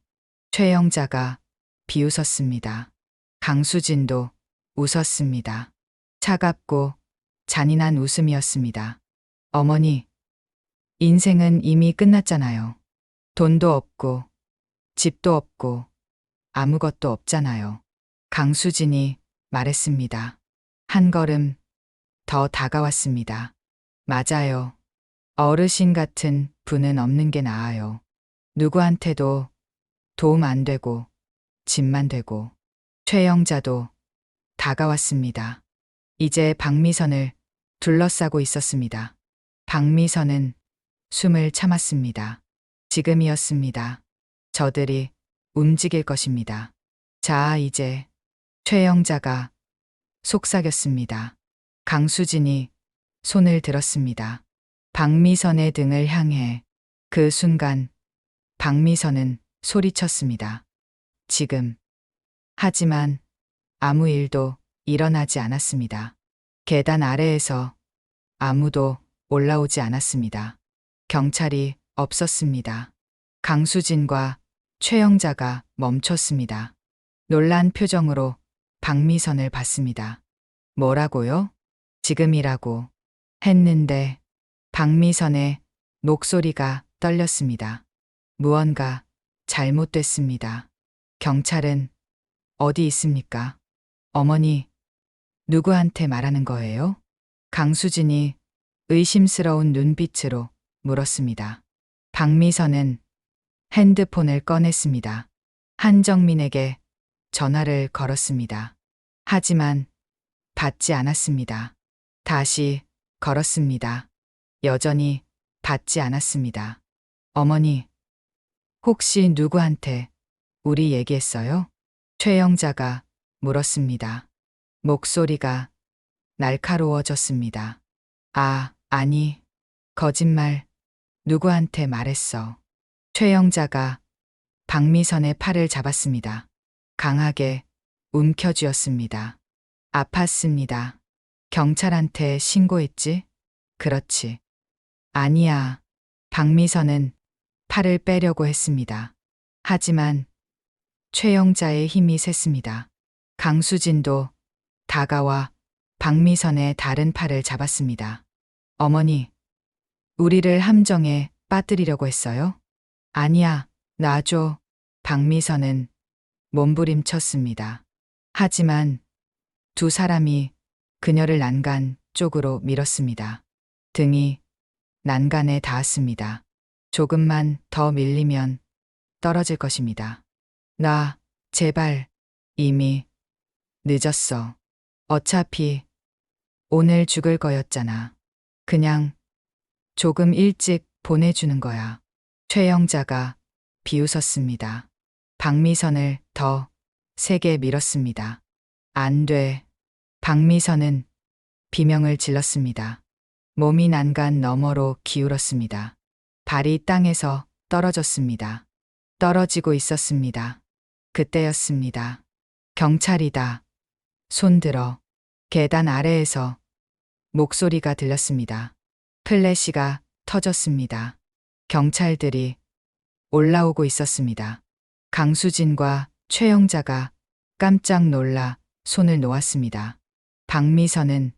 최영자가 비웃었습니다. 강수진도 웃었습니다. 차갑고 잔인한 웃음이었습니다. 어머니, 인생은 이미 끝났잖아요. 돈도 없고, 집도 없고, 아무것도 없잖아요. 강수진이 말했습니다. 한 걸음 더 다가왔습니다. 맞아요. 어르신 같은 분은 없는 게 나아요. 누구한테도 도움 안 되고, 집만 되고. 최영자도 다가왔습니다. 이제 박미선을 둘러싸고 있었습니다. 박미선은 숨을 참았습니다. 지금이었습니다. 저들이 움직일 것입니다. 자, 이제. 최영자가 속삭였습니다. 강수진이 손을 들었습니다. 박미선의 등을 향해. 그 순간 박미선은 소리쳤습니다. 지금. 하지만 아무 일도 일어나지 않았습니다. 계단 아래에서 아무도 올라오지 않았습니다. 경찰이 없었습니다. 강수진과 최영자가 멈췄습니다. 놀란 표정으로 박미선을 봤습니다. 뭐라고요? 지금이라고 했는데 박미선의 목소리가 떨렸습니다. 무언가 잘못됐습니다. 경찰은 어디 있습니까? 어머니, 누구한테 말하는 거예요? 강수진이 의심스러운 눈빛으로 물었습니다. 박미선은 핸드폰을 꺼냈습니다. 한정민에게 전화를 걸었습니다. 하지만 받지 않았습니다. 다시 걸었습니다. 여전히 받지 않았습니다. 어머니, 혹시 누구한테 우리 얘기했어요? 최영자가 물었습니다. 목소리가 날카로워졌습니다. 아, 아니, 거짓말. 누구한테 말했어. 최영자가 박미선의 팔을 잡았습니다. 강하게 움켜쥐었습니다. 아팠습니다. 경찰한테 신고했지? 그렇지. 아니야. 박미선은 팔을 빼려고 했습니다. 하지만 최영자의 힘이 셌습니다. 강수진도 다가와 박미선의 다른 팔을 잡았습니다. 어머니, 우리를 함정에 빠뜨리려고 했어요? 아니야, 놔줘. 박미선은 몸부림쳤습니다. 하지만 두 사람이 그녀를 난간 쪽으로 밀었습니다. 등이 난간에 닿았습니다. 조금만 더 밀리면 떨어질 것입니다. 나, 제발. 이미 늦었어. 어차피 오늘 죽을 거였잖아. 그냥 조금 일찍 보내주는 거야. 최영자가 비웃었습니다. 박미선을 더 세게 밀었습니다. 안 돼. 박미선은 비명을 질렀습니다. 몸이 난간 너머로 기울었습니다. 발이 땅에서 떨어졌습니다. 떨어지고 있었습니다. 그때였습니다. 경찰이다. 손들어. 계단 아래에서 목소리가 들렸습니다. 플래시가 터졌습니다. 경찰들이 올라오고 있었습니다. 강수진과 최영자가 깜짝 놀라 손을 놓았습니다. 박미선은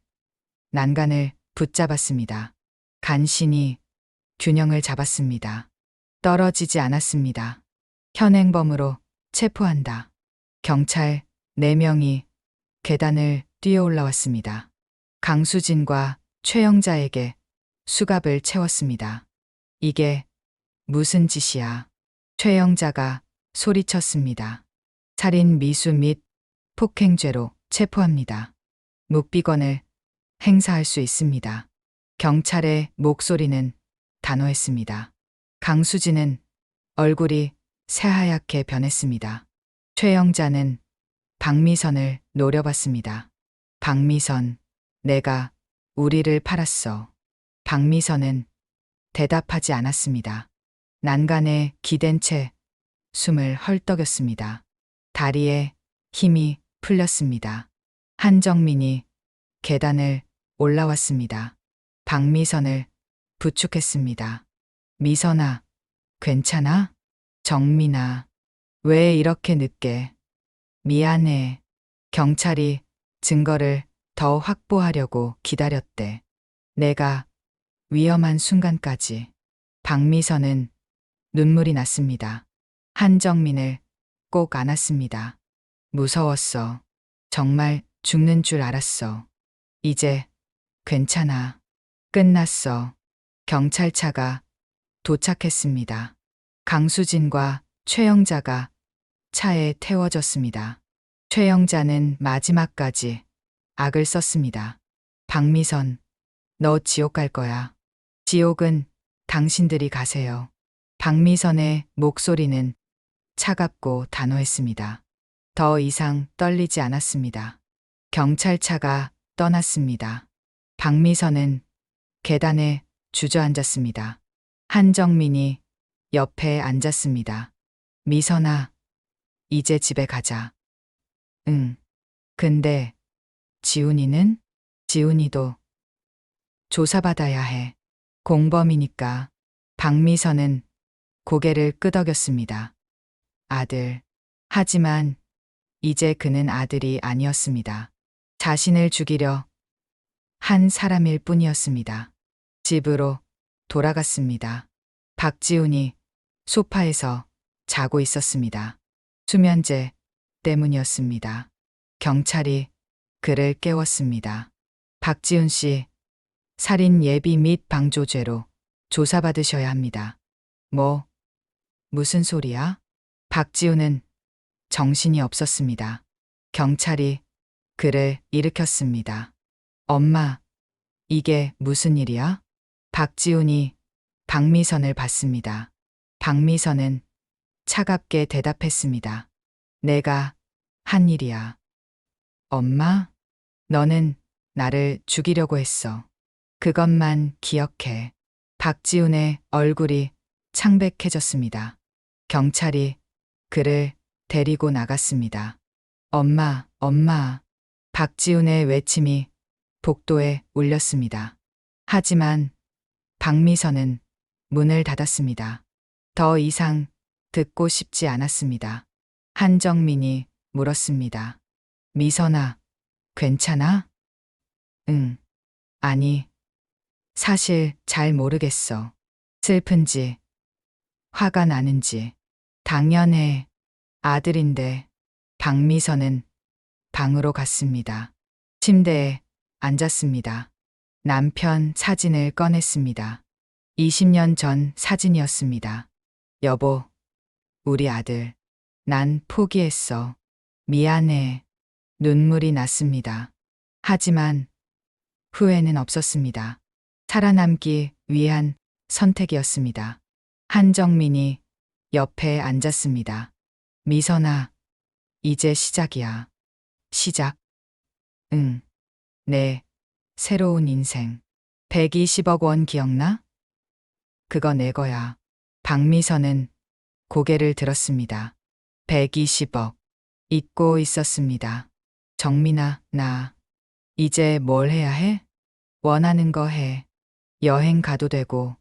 난간을 붙잡았습니다. 간신히 균형을 잡았습니다. 떨어지지 않았습니다. 현행범으로 체포한다. 경찰 4명이 계단을 뛰어 올라왔습니다. 강수진과 최영자에게 수갑을 채웠습니다. 이게 무슨 짓이야? 최영자가 소리쳤습니다. 살인 미수 및 폭행죄로 체포합니다. 묵비권을 행사할 수 있습니다. 경찰의 목소리는 단호했습니다. 강수진은 얼굴이 새하얗게 변했습니다. 최영자는 박미선을 노려봤습니다. 박미선, 내가 우리를 팔았어. 박미선은 대답하지 않았습니다. 난간에 기댄 채 숨을 헐떡였습니다. 다리에 힘이 풀렸습니다. 한정민이 계단을 올라왔습니다. 박미선을 부축했습니다. 미선아, 괜찮아? 정민아, 왜 이렇게 늦게? 미안해. 경찰이 증거를 더 확보하려고 기다렸대. 내가 위험한 순간까지. 박미선은 눈물이 났습니다. 한정민을 꼭 안았습니다. 무서웠어. 정말 죽는 줄 알았어. 이제 괜찮아. 끝났어. 경찰차가 도착했습니다. 강수진과 최영자가 차에 태워졌습니다. 최영자는 마지막까지 악을 썼습니다. 박미선, 너 지옥 갈 거야. 지옥은 당신들이 가세요. 박미선의 목소리는 차갑고 단호했습니다. 더 이상 떨리지 않았습니다. 경찰차가 떠났습니다. 박미선은 계단에 주저앉았습니다. 한정민이 옆에 앉았습니다. 미선아, 이제 집에 가자. 응. 근데 지훈이는? 지훈이도 조사받아야 해. 공범이니까. 박미선은 고개를 끄덕였습니다. 아들. 하지만 이제 그는 아들이 아니었습니다. 자신을 죽이려 한 사람일 뿐이었습니다. 집으로 돌아갔습니다. 박지훈이 소파에서 자고 있었습니다. 수면제 때문이었습니다. 경찰이 그를 깨웠습니다. 박지훈 씨, 살인 예비 및 방조죄로 조사받으셔야 합니다. 무슨 소리야? 박지훈은 정신이 없었습니다. 경찰이 그를 일으켰습니다. 엄마, 이게 무슨 일이야? 박지훈이 박미선을 봤습니다. 박미선은 차갑게 대답했습니다. 내가 한 일이야. 엄마, 너는 나를 죽이려고 했어. 그것만 기억해. 박지훈의 얼굴이 창백해졌습니다. 경찰이 그를 데리고 나갔습니다. 엄마, 엄마. 박지훈의 외침이 복도에 울렸습니다. 하지만 박미선은 문을 닫았습니다. 더 이상 듣고 싶지 않았습니다. 한정민이 물었습니다. 미선아, 괜찮아? 응. 아니, 사실 잘 모르겠어. 슬픈지, 화가 나는지. 당연해. 아들인데. 박미선은 방으로 갔습니다. 침대에 앉았습니다. 남편 사진을 꺼냈습니다. 20년 전 사진이었습니다. 여보, 우리 아들. 난 포기했어. 미안해. 눈물이 났습니다. 하지만 후회는 없었습니다. 살아남기 위한 선택이었습니다. 한정민이 옆에 앉았습니다. 미선아, 이제 시작이야. 시작? 응. 내 새로운 인생. 120억 원 기억나? 그거 내 거야. 박미선은 고개를 들었습니다. 120억. 잊고 있었습니다. 정민아, 나 이제 뭘 해야 해? 원하는 거 해. 여행 가도 되고,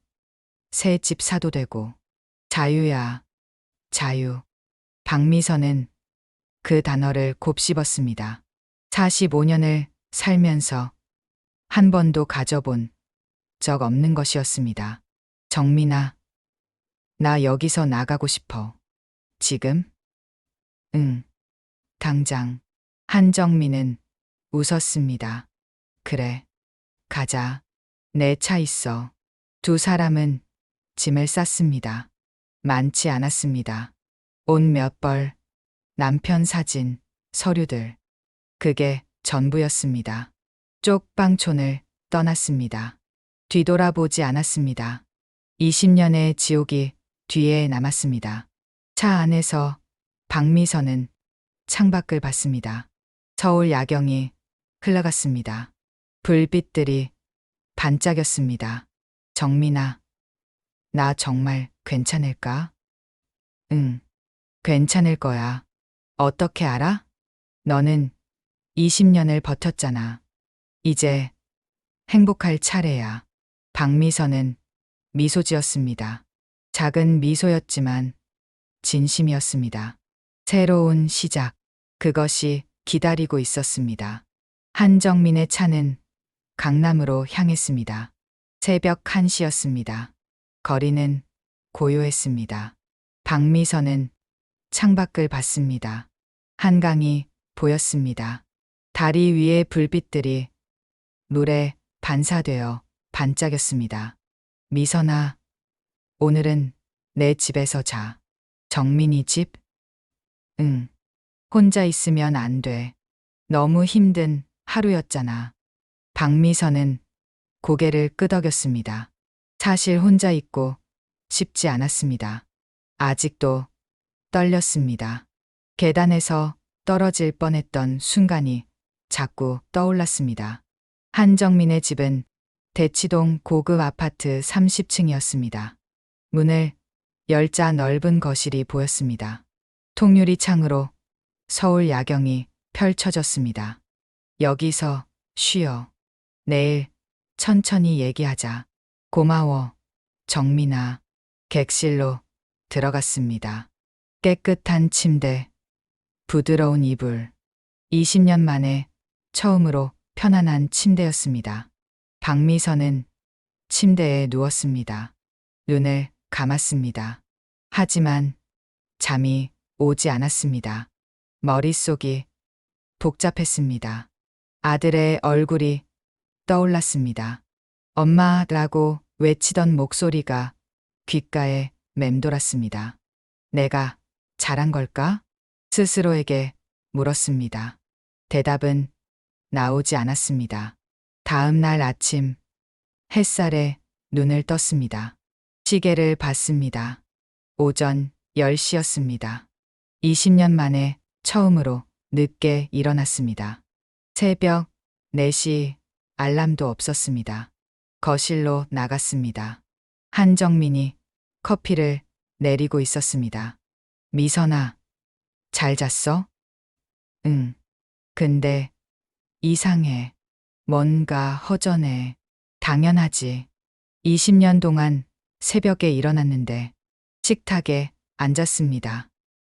새 집 사도 되고. 자유야. 자유. 박미선은 그 단어를 곱씹었습니다. 45년을 살면서 한 번도 가져본 적 없는 것이었습니다. 정민아, 나 여기서 나가고 싶어. 지금? 응. 당장. 한정민은 웃었습니다. 그래. 가자. 내 차 있어. 두 사람은 짐을 쌌습니다. 많지 않았습니다. 옷 몇 벌, 남편 사진, 서류들. 그게 전부였습니다. 쪽방촌을 떠났습니다. 뒤돌아보지 않았습니다. 20년의 지옥이 뒤에 남았습니다. 차 안에서 박미선은 창밖을 봤습니다. 서울 야경이 흘러갔습니다. 불빛들이 반짝였습니다. 정민아, 나 정말 괜찮을까? 응, 괜찮을 거야. 어떻게 알아? 너는 20년을 버텼잖아. 이제 행복할 차례야. 박미선은 미소 지었습니다. 작은 미소였지만 진심이었습니다. 새로운 시작, 그것이 기다리고 있었습니다. 한정민의 차는 강남으로 향했습니다. 새벽 1시였습니다. 거리는 고요했습니다. 박미선은 창밖을 봤습니다. 한강이 보였습니다. 다리 위의 불빛들이 물에 반사되어 반짝였습니다. 미선아, 오늘은 내 집에서 자. 정민이 집? 응. 혼자 있으면 안 돼. 너무 힘든 하루였잖아. 박미선은 고개를 끄덕였습니다. 사실 혼자 있고 싶지 않았습니다. 아직도 떨렸습니다. 계단에서 떨어질 뻔했던 순간이 자꾸 떠올랐습니다. 한정민의 집은 대치동 고급 아파트 30층이었습니다. 문을 열자 넓은 거실이 보였습니다. 통유리 창으로 서울 야경이 펼쳐졌습니다. 여기서 쉬어. 내일 천천히 얘기하자. 고마워, 정민아. 객실로 들어갔습니다. 깨끗한 침대, 부드러운 이불. 20년 만에 처음으로 편안한 침대였습니다. 박미선은 침대에 누웠습니다. 눈을 감았습니다. 하지만 잠이 오지 않았습니다. 머릿속이 복잡했습니다. 아들의 얼굴이 떠올랐습니다. 엄마라고 외치던 목소리가 귓가에 맴돌았습니다. 내가 잘한 걸까? 스스로에게 물었습니다. 대답은 나오지 않았습니다. 다음 날 아침 햇살에 눈을 떴습니다. 시계를 봤습니다. 오전 10시였습니다. 20년 만에 처음으로 늦게 일어났습니다. 새벽 4시 알람도 없었습니다. 거실로 나갔습니다. 한정민이 커피를 내리고 있었습니다. 미선아, 잘 잤어? 응. 근데 이상해. 뭔가 허전해. 당연하지. 20년 동안 새벽에 일어났는데 식탁에 앉았습니다.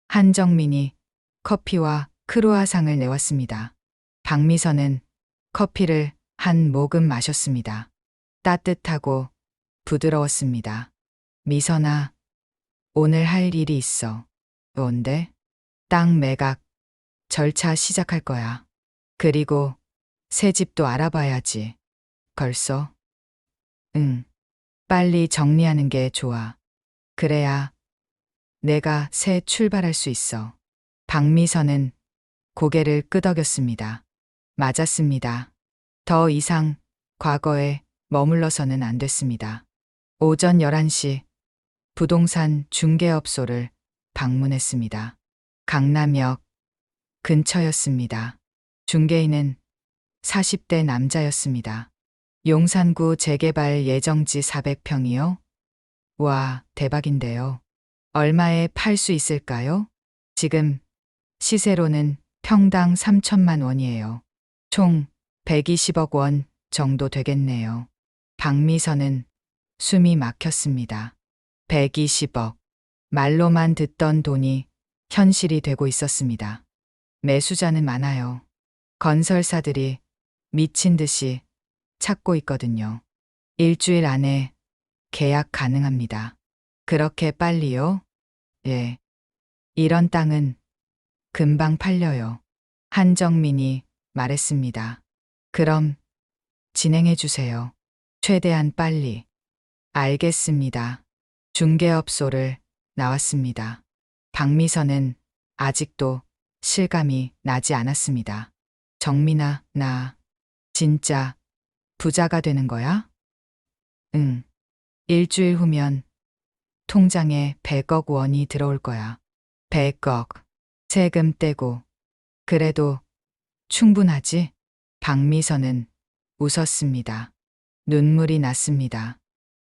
한정민이 커피와 크루아상을 내왔습니다. 박미선은 커피를 한 모금 마셨습니다. 따뜻하고 부드러웠습니다. 미선아, 오늘 할 일이 있어. 뭔데? 땅 매각 절차 시작할 거야. 그리고 새 집도 알아봐야지. 벌써? 응. 빨리 정리하는 게 좋아. 그래야 내가 새 출발할 수 있어. 박미선은 고개를 끄덕였습니다. 맞았습니다. 더 이상 과거에 머물러서는 안 됐습니다. 오전 11시 부동산 중개업소를 방문했습니다. 강남역 근처였습니다. 중개인은 40대 남자였습니다. 용산구 재개발 예정지 400평이요? 와, 대박인데요. 얼마에 팔 수 있을까요? 지금 시세로는 평당 3천만 원이에요. 총 120억 원 정도 되겠네요. 박미선은 숨이 막혔습니다. 120억. 말로만 듣던 돈이 현실이 되고 있었습니다. 매수자는 많아요. 건설사들이 미친 듯이 찾고 있거든요. 일주일 안에 계약 가능합니다. 그렇게 빨리요? 예. 이런 땅은 금방 팔려요. 한정민이 말했습니다. 그럼 진행해 주세요. 최대한 빨리. 알겠습니다. 중개업소를 나왔습니다. 박미선은 아직도 실감이 나지 않았습니다. 정민아, 나 진짜 부자가 되는 거야? 응. 일주일 후면 통장에 100억 원이 들어올 거야. 100억. 세금 떼고. 그래도 충분하지? 박미선은 웃었습니다. 눈물이 났습니다.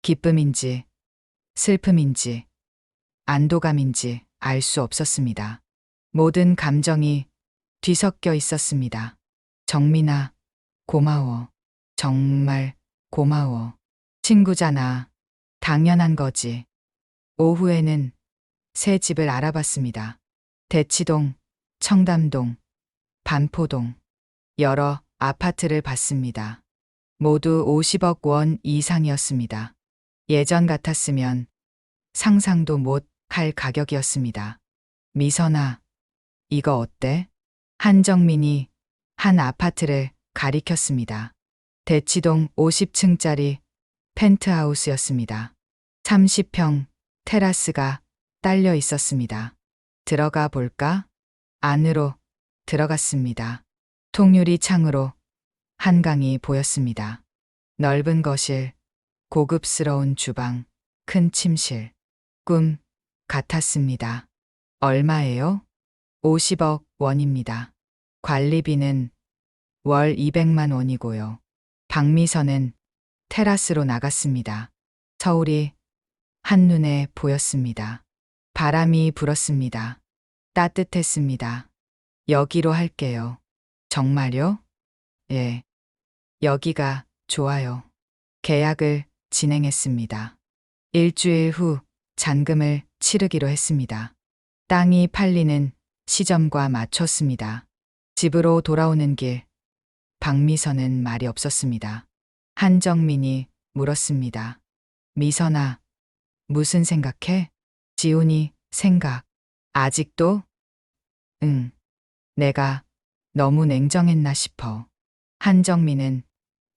기쁨인지, 슬픔인지, 안도감인지 알 수 없었습니다. 모든 감정이 뒤섞여 있었습니다. 정민아, 고마워. 정말 고마워. 친구잖아. 당연한 거지. 오후에는 새 집을 알아봤습니다. 대치동, 청담동, 반포동. 여러 아파트를 봤습니다. 모두 50억 원 이상이었습니다. 예전 같았으면 상상도 못 할 가격이었습니다. 미선아, 이거 어때? 한정민이 한 아파트를 가리켰습니다. 대치동 50층짜리 펜트하우스였습니다. 30평 테라스가 딸려 있었습니다. 들어가 볼까? 안으로 들어갔습니다. 통유리 창으로 한강이 보였습니다. 넓은 거실, 고급스러운 주방, 큰 침실. 꿈 같았습니다. 얼마예요? 50억 원입니다. 관리비는 월 200만 원이고요. 박미선은 테라스로 나갔습니다. 서울이 한눈에 보였습니다. 바람이 불었습니다. 따뜻했습니다. 여기로 할게요. 정말요? 예. 여기가 좋아요. 계약을 진행했습니다. 일주일 후 잔금을 치르기로 했습니다. 땅이 팔리는 시점과 맞췄습니다. 집으로 돌아오는 길, 박미선은 말이 없었습니다. 한정민이 물었습니다. 미선아, 무슨 생각해? 지훈이 생각. 아직도? 응. 내가 너무 냉정했나 싶어. 한정민은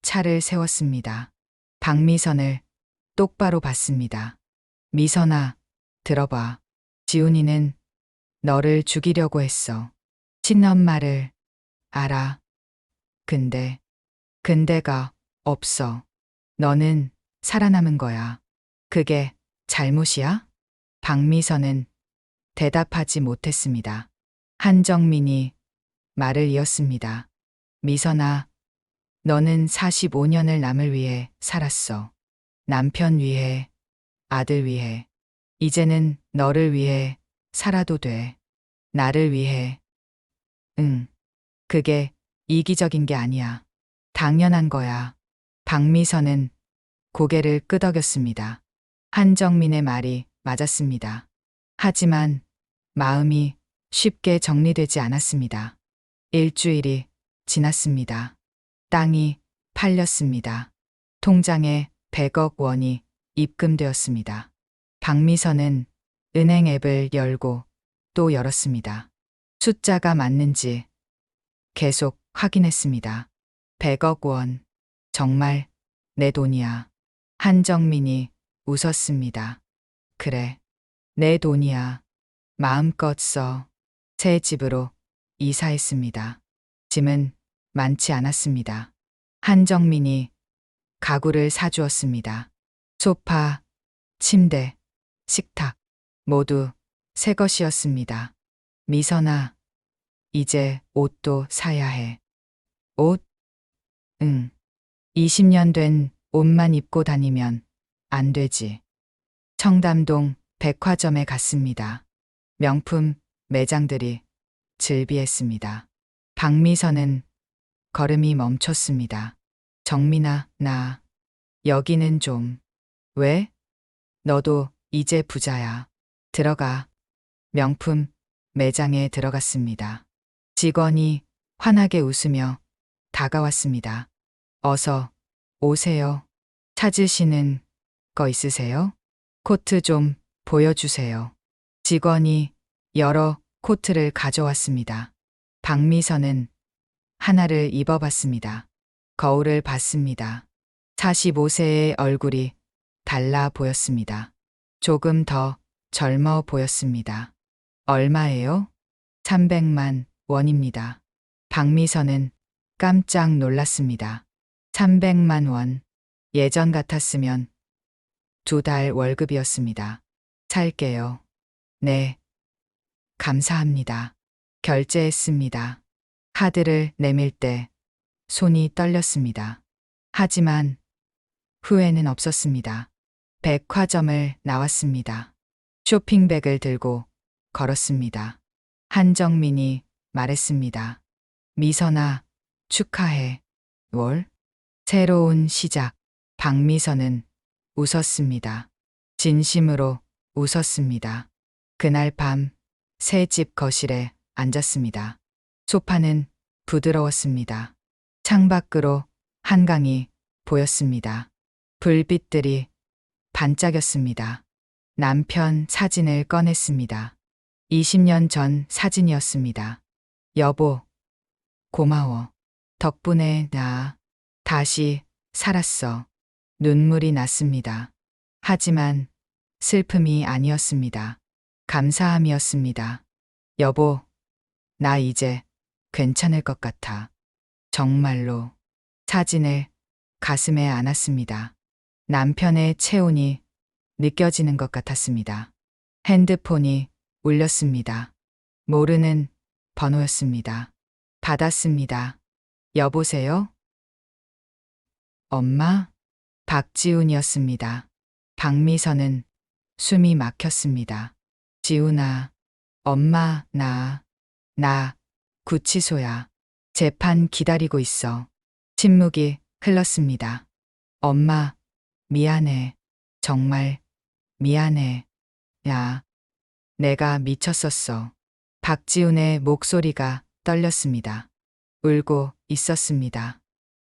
차를 세웠습니다. 박미선을 똑바로 봤습니다. 미선아, 들어봐. 지훈이는 너를 죽이려고 했어. 친엄마를 알아. 근데가 없어. 너는 살아남은 거야. 그게 잘못이야? 박미선은 대답하지 못했습니다. 한정민이 말을 이었습니다. 미선아, 너는 45년을 남을 위해 살았어. 남편 위해, 아들 위해. 이제는 너를 위해 살아도 돼. 나를 위해. 응. 그게 이기적인 게 아니야. 당연한 거야. 박미선은 고개를 끄덕였습니다. 한정민의 말이 맞았습니다. 하지만 마음이 쉽게 정리되지 않았습니다. 일주일이 지났습니다. 땅이 팔렸습니다. 통장에 100억 원이 입금되었습니다. 박미선은 은행 앱을 열고 또 열었습니다. 숫자가 맞는지 계속 확인했습니다. 100억 원. 정말 내 돈이야. 한정민이 웃었습니다. 그래, 내 돈이야. 마음껏 써. 새 집으로 이사했습니다. 짐은 많지 않았습니다. 한정민이 가구를 사주었습니다. 소파, 침대, 식탁, 모두 새 것이었습니다. 미선아, 이제 옷도 사야 해. 옷? 응. 20년 된 옷만 입고 다니면 안 되지. 청담동 백화점에 갔습니다. 명품 매장들이 즐비했습니다. 박미선은 걸음이 멈췄습니다. 정민아, 나 여기는 좀. 왜? 너도 이제 부자야. 들어가. 명품 매장에 들어갔습니다. 직원이 환하게 웃으며 다가왔습니다. 어서 오세요. 찾으시는 거 있으세요? 코트 좀 보여주세요. 직원이 여러 코트를 가져왔습니다. 박미선은 하나를 입어봤습니다. 거울을 봤습니다. 45세의 얼굴이 달라 보였습니다. 조금 더 젊어 보였습니다. 얼마예요? 300만 원입니다. 박미선은 깜짝 놀랐습니다. 300만 원. 예전 같았으면 2달 월급이었습니다. 살게요. 네. 감사합니다. 결제했습니다. 카드를 내밀 때 손이 떨렸습니다. 하지만 후회는 없었습니다. 백화점을 나왔습니다. 쇼핑백을 들고 걸었습니다. 한정민이 말했습니다. 미선아, 축하해. 뭘? 새로운 시작. 박미선은 웃었습니다. 진심으로 웃었습니다. 그날 밤 새 집 거실에 앉았습니다. 소파는 부드러웠습니다. 창밖으로 한강이 보였습니다. 불빛들이 반짝였습니다. 남편 사진을 꺼냈습니다. 20년 전 사진이었습니다. 여보, 고마워. 덕분에 나 다시 살았어. 눈물이 났습니다. 하지만 슬픔이 아니었습니다. 감사함이었습니다. 여보, 나 이제 괜찮을 것 같아. 정말로. 사진을 가슴에 안았습니다. 남편의 체온이 느껴지는 것 같았습니다. 핸드폰이 울렸습니다. 모르는 번호였습니다. 받았습니다. 여보세요? 엄마? 박지훈이었습니다. 박미선은 숨이 막혔습니다. 지훈아, 엄마, 나 구치소야. 재판 기다리고 있어. 침묵이 흘렀습니다. 엄마, 미안해. 정말 미안해. 야, 내가 미쳤었어. 박지훈의 목소리가 떨렸습니다. 울고 있었습니다.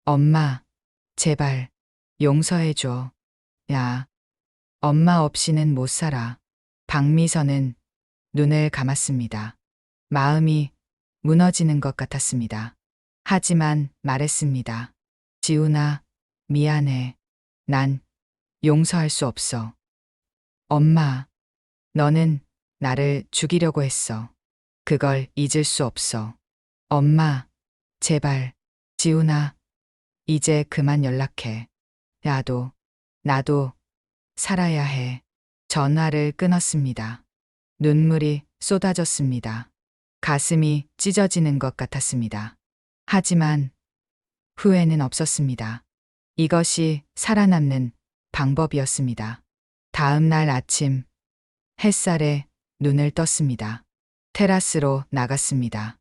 엄마, 제발 용서해줘. 야, 엄마 없이는 못 살아. 박미선은 눈을 감았습니다. 마음이 무너지는 것 같았습니다. 하지만 말했습니다. 지훈아, 미안해. 난 용서할 수 없어. 엄마, 너는 나를 죽이려고 했어. 그걸 잊을 수 없어. 엄마, 제발. 지훈아, 이제 그만 연락해. 나도 살아야 해. 전화를 끊었습니다. 눈물이 쏟아졌습니다. 가슴이 찢어지는 것 같았습니다. 하지만 후회는 없었습니다. 이것이 살아남는 방법이었습니다. 다음 날 아침 햇살에 눈을 떴습니다. 테라스로 나갔습니다.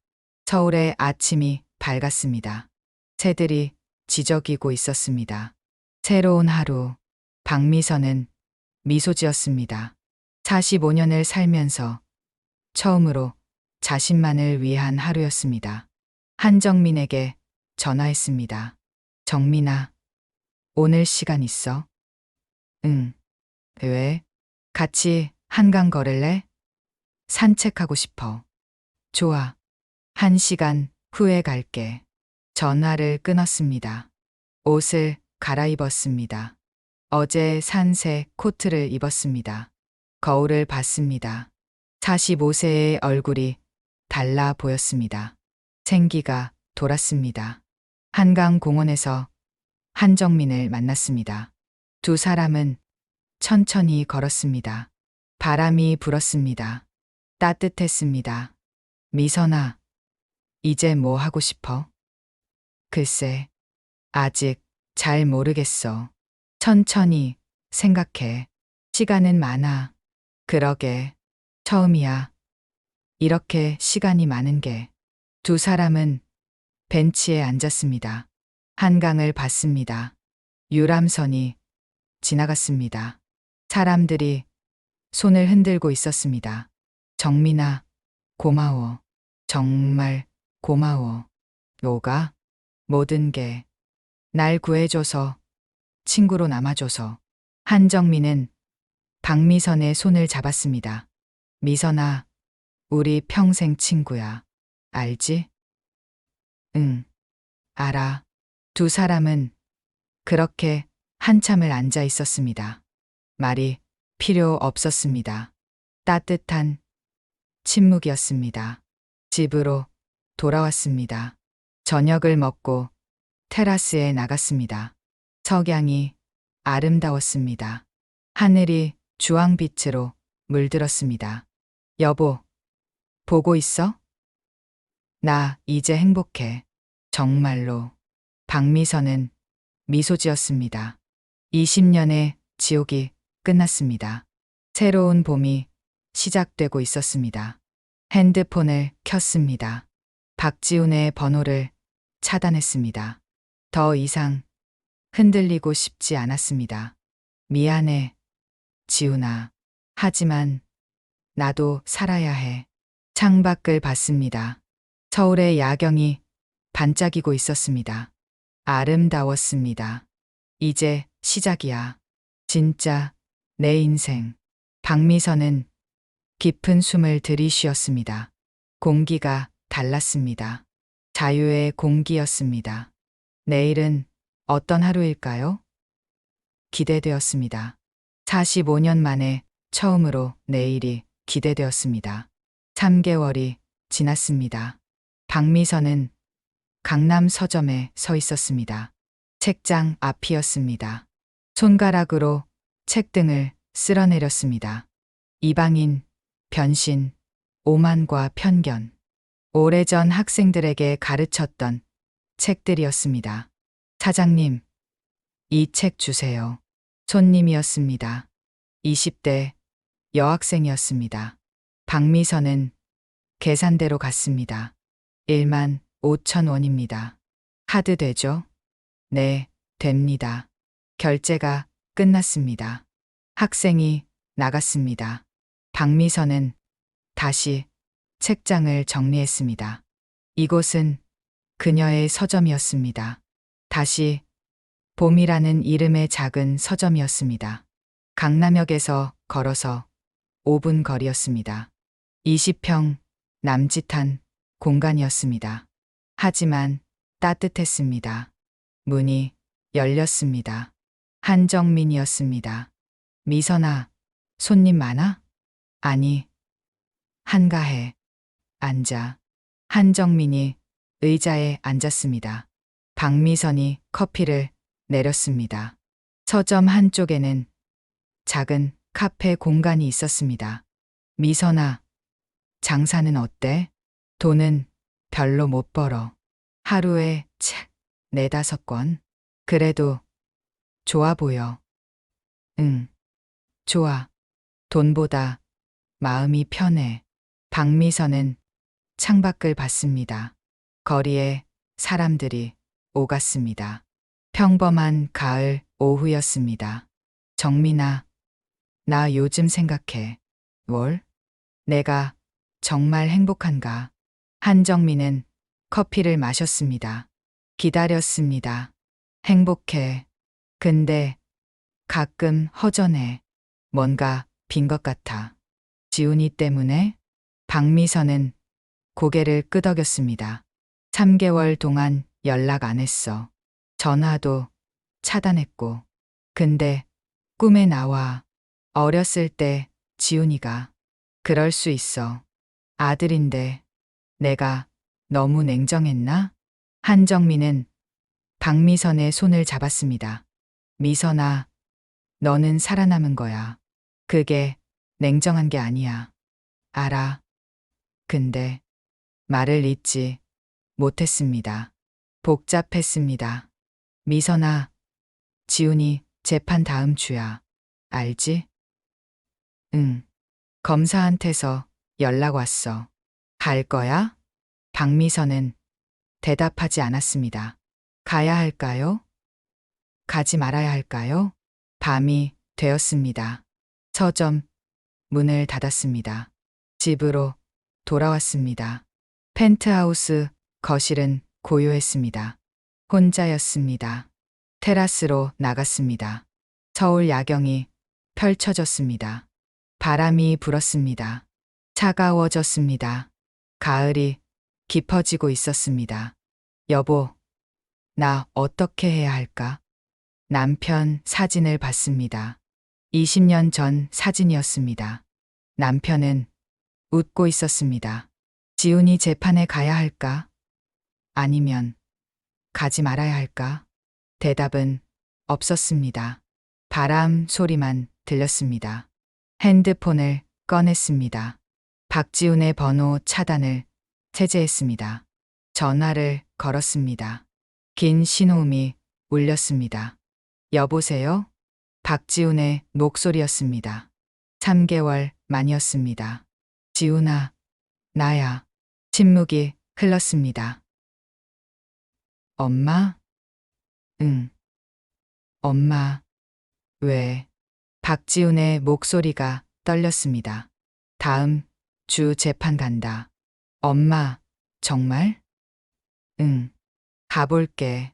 서울의 아침이 밝았습니다. 새들이 지저귀고 있었습니다. 새로운 하루. 박미선은 미소 지었습니다. 45년을 살면서 처음으로 자신만을 위한 하루였습니다. 한정민에게 전화했습니다. 정민아, 오늘 시간 있어? 응. 왜? 같이 한강 걸을래? 산책하고 싶어. 좋아. 1시간 후에 갈게. 전화를 끊었습니다. 옷을 갈아입었습니다. 어제 산 새 코트를 입었습니다. 거울을 봤습니다. 45세의 얼굴이 달라 보였습니다. 생기가 돌았습니다. 한강 공원에서 한정민을 만났습니다. 두 사람은 천천히 걸었습니다. 바람이 불었습니다. 따뜻했습니다. 미선아, 이제 뭐 하고 싶어? 글쎄, 아직 잘 모르겠어. 천천히 생각해. 시간은 많아. 그러게, 처음이야. 이렇게 시간이 많은 게. 두 사람은 벤치에 앉았습니다. 한강을 봤습니다. 유람선이 지나갔습니다. 사람들이 손을 흔들고 있었습니다. 정민아, 고마워. 정말 고마워. 뭐가? 모든 게. 날 구해줘서, 친구로 남아줘서. 한정민은 박미선의 손을 잡았습니다. 미선아, 우리 평생 친구야. 알지? 응, 알아. 두 사람은 그렇게 한참을 앉아 있었습니다. 말이 필요 없었습니다. 따뜻한 침묵이었습니다. 집으로 돌아왔습니다. 저녁을 먹고 테라스에 나갔습니다. 석양이 아름다웠습니다. 하늘이 주황빛으로 물들었습니다. 여보, 보고 있어? 나 이제 행복해. 정말로. 박미선은 미소 지었습니다. 20년의 지옥이 끝났습니다. 새로운 봄이 시작되고 있었습니다. 핸드폰을 켰습니다. 박지훈의 번호를 차단했습니다. 더 이상 흔들리고 싶지 않았습니다. 미안해, 지훈아. 하지만 나도 살아야 해. 창밖을 봤습니다. 서울의 야경이 반짝이고 있었습니다. 아름다웠습니다. 이제 시작이야. 진짜 내 인생. 박미선은 깊은 숨을 들이쉬었습니다. 공기가 달랐습니다. 자유의 공기였습니다. 내일은 어떤 하루일까요? 기대되었습니다. 45년 만에 처음으로 내일이 기대되었습니다. 3개월이 지났습니다. 박미선은 강남 서점에 서 있었습니다. 책장 앞이었습니다. 손가락으로 책등을 쓸어내렸습니다. 이방인, 변신, 오만과 편견. 오래전 학생들에게 가르쳤던 책들이었습니다. 사장님, 이 책 주세요. 손님이었습니다. 20대 여학생이었습니다. 박미선은 계산대로 갔습니다. 1만 5천 원입니다. 카드 되죠? 네, 됩니다. 결제가 끝났습니다. 학생이 나갔습니다. 박미선은 다시 책장을 정리했습니다. 이곳은 그녀의 서점이었습니다. 다시 봄이라는 이름의 작은 서점이었습니다. 강남역에서 걸어서 5분 거리였습니다. 20평 남짓한 공간이었습니다. 하지만 따뜻했습니다. 문이 열렸습니다. 한정민이었습니다. 미선아, 손님 많아? 아니, 한가해. 앉아. 한정민이 의자에 앉았습니다. 박미선이 커피를 내렸습니다. 서점 한쪽에는 작은 카페 공간이 있었습니다. 미선아, 장사는 어때? 돈은 별로 못 벌어. 하루에 책 4-5권. 그래도 좋아 보여. 응, 좋아. 돈보다 마음이 편해. 박미선은 창밖을 봤습니다. 거리에 사람들이 오갔습니다. 평범한 가을 오후였습니다. 정민아, 나 요즘 생각해. 뭘? 내가 정말 행복한가? 한정민은 커피를 마셨습니다. 기다렸습니다. 행복해. 근데 가끔 허전해. 뭔가 빈 것 같아. 지훈이 때문에? 박미선은 고개를 끄덕였습니다. 3개월 동안 연락 안 했어. 전화도 차단했고. 근데 꿈에 나와. 어렸을 때 지훈이가. 그럴 수 있어. 아들인데 내가 너무 냉정했나? 한정민은 박미선의 손을 잡았습니다. 미선아, 너는 살아남은 거야. 그게 냉정한 게 아니야. 알아. 근데 말을 잇지 못했습니다. 복잡했습니다. 미선아, 지훈이 재판 다음 주야. 알지? 응. 검사한테서 연락 왔어. 갈 거야? 박미선은 대답하지 않았습니다. 가야 할까요? 가지 말아야 할까요? 밤이 되었습니다. 서점 문을 닫았습니다. 집으로 돌아왔습니다. 펜트하우스 거실은 고요했습니다. 혼자였습니다. 테라스로 나갔습니다. 서울 야경이 펼쳐졌습니다. 바람이 불었습니다. 차가워졌습니다. 가을이 깊어지고 있었습니다. 여보, 나 어떻게 해야 할까? 남편 사진을 봤습니다. 20년 전 사진이었습니다. 남편은 웃고 있었습니다. 지훈이 재판에 가야 할까? 아니면 가지 말아야 할까? 대답은 없었습니다. 바람 소리만 들렸습니다. 핸드폰을 꺼냈습니다. 박지훈의 번호 차단을 해제했습니다. 전화를 걸었습니다. 긴 신호음이 울렸습니다. 여보세요? 박지훈의 목소리였습니다. 3개월 만이었습니다. 지훈아, 나야. 침묵이 흘렀습니다. 엄마? 응. 엄마. 왜? 박지훈의 목소리가 떨렸습니다. 다음 주 재판 간다. 엄마, 정말? 응. 가볼게.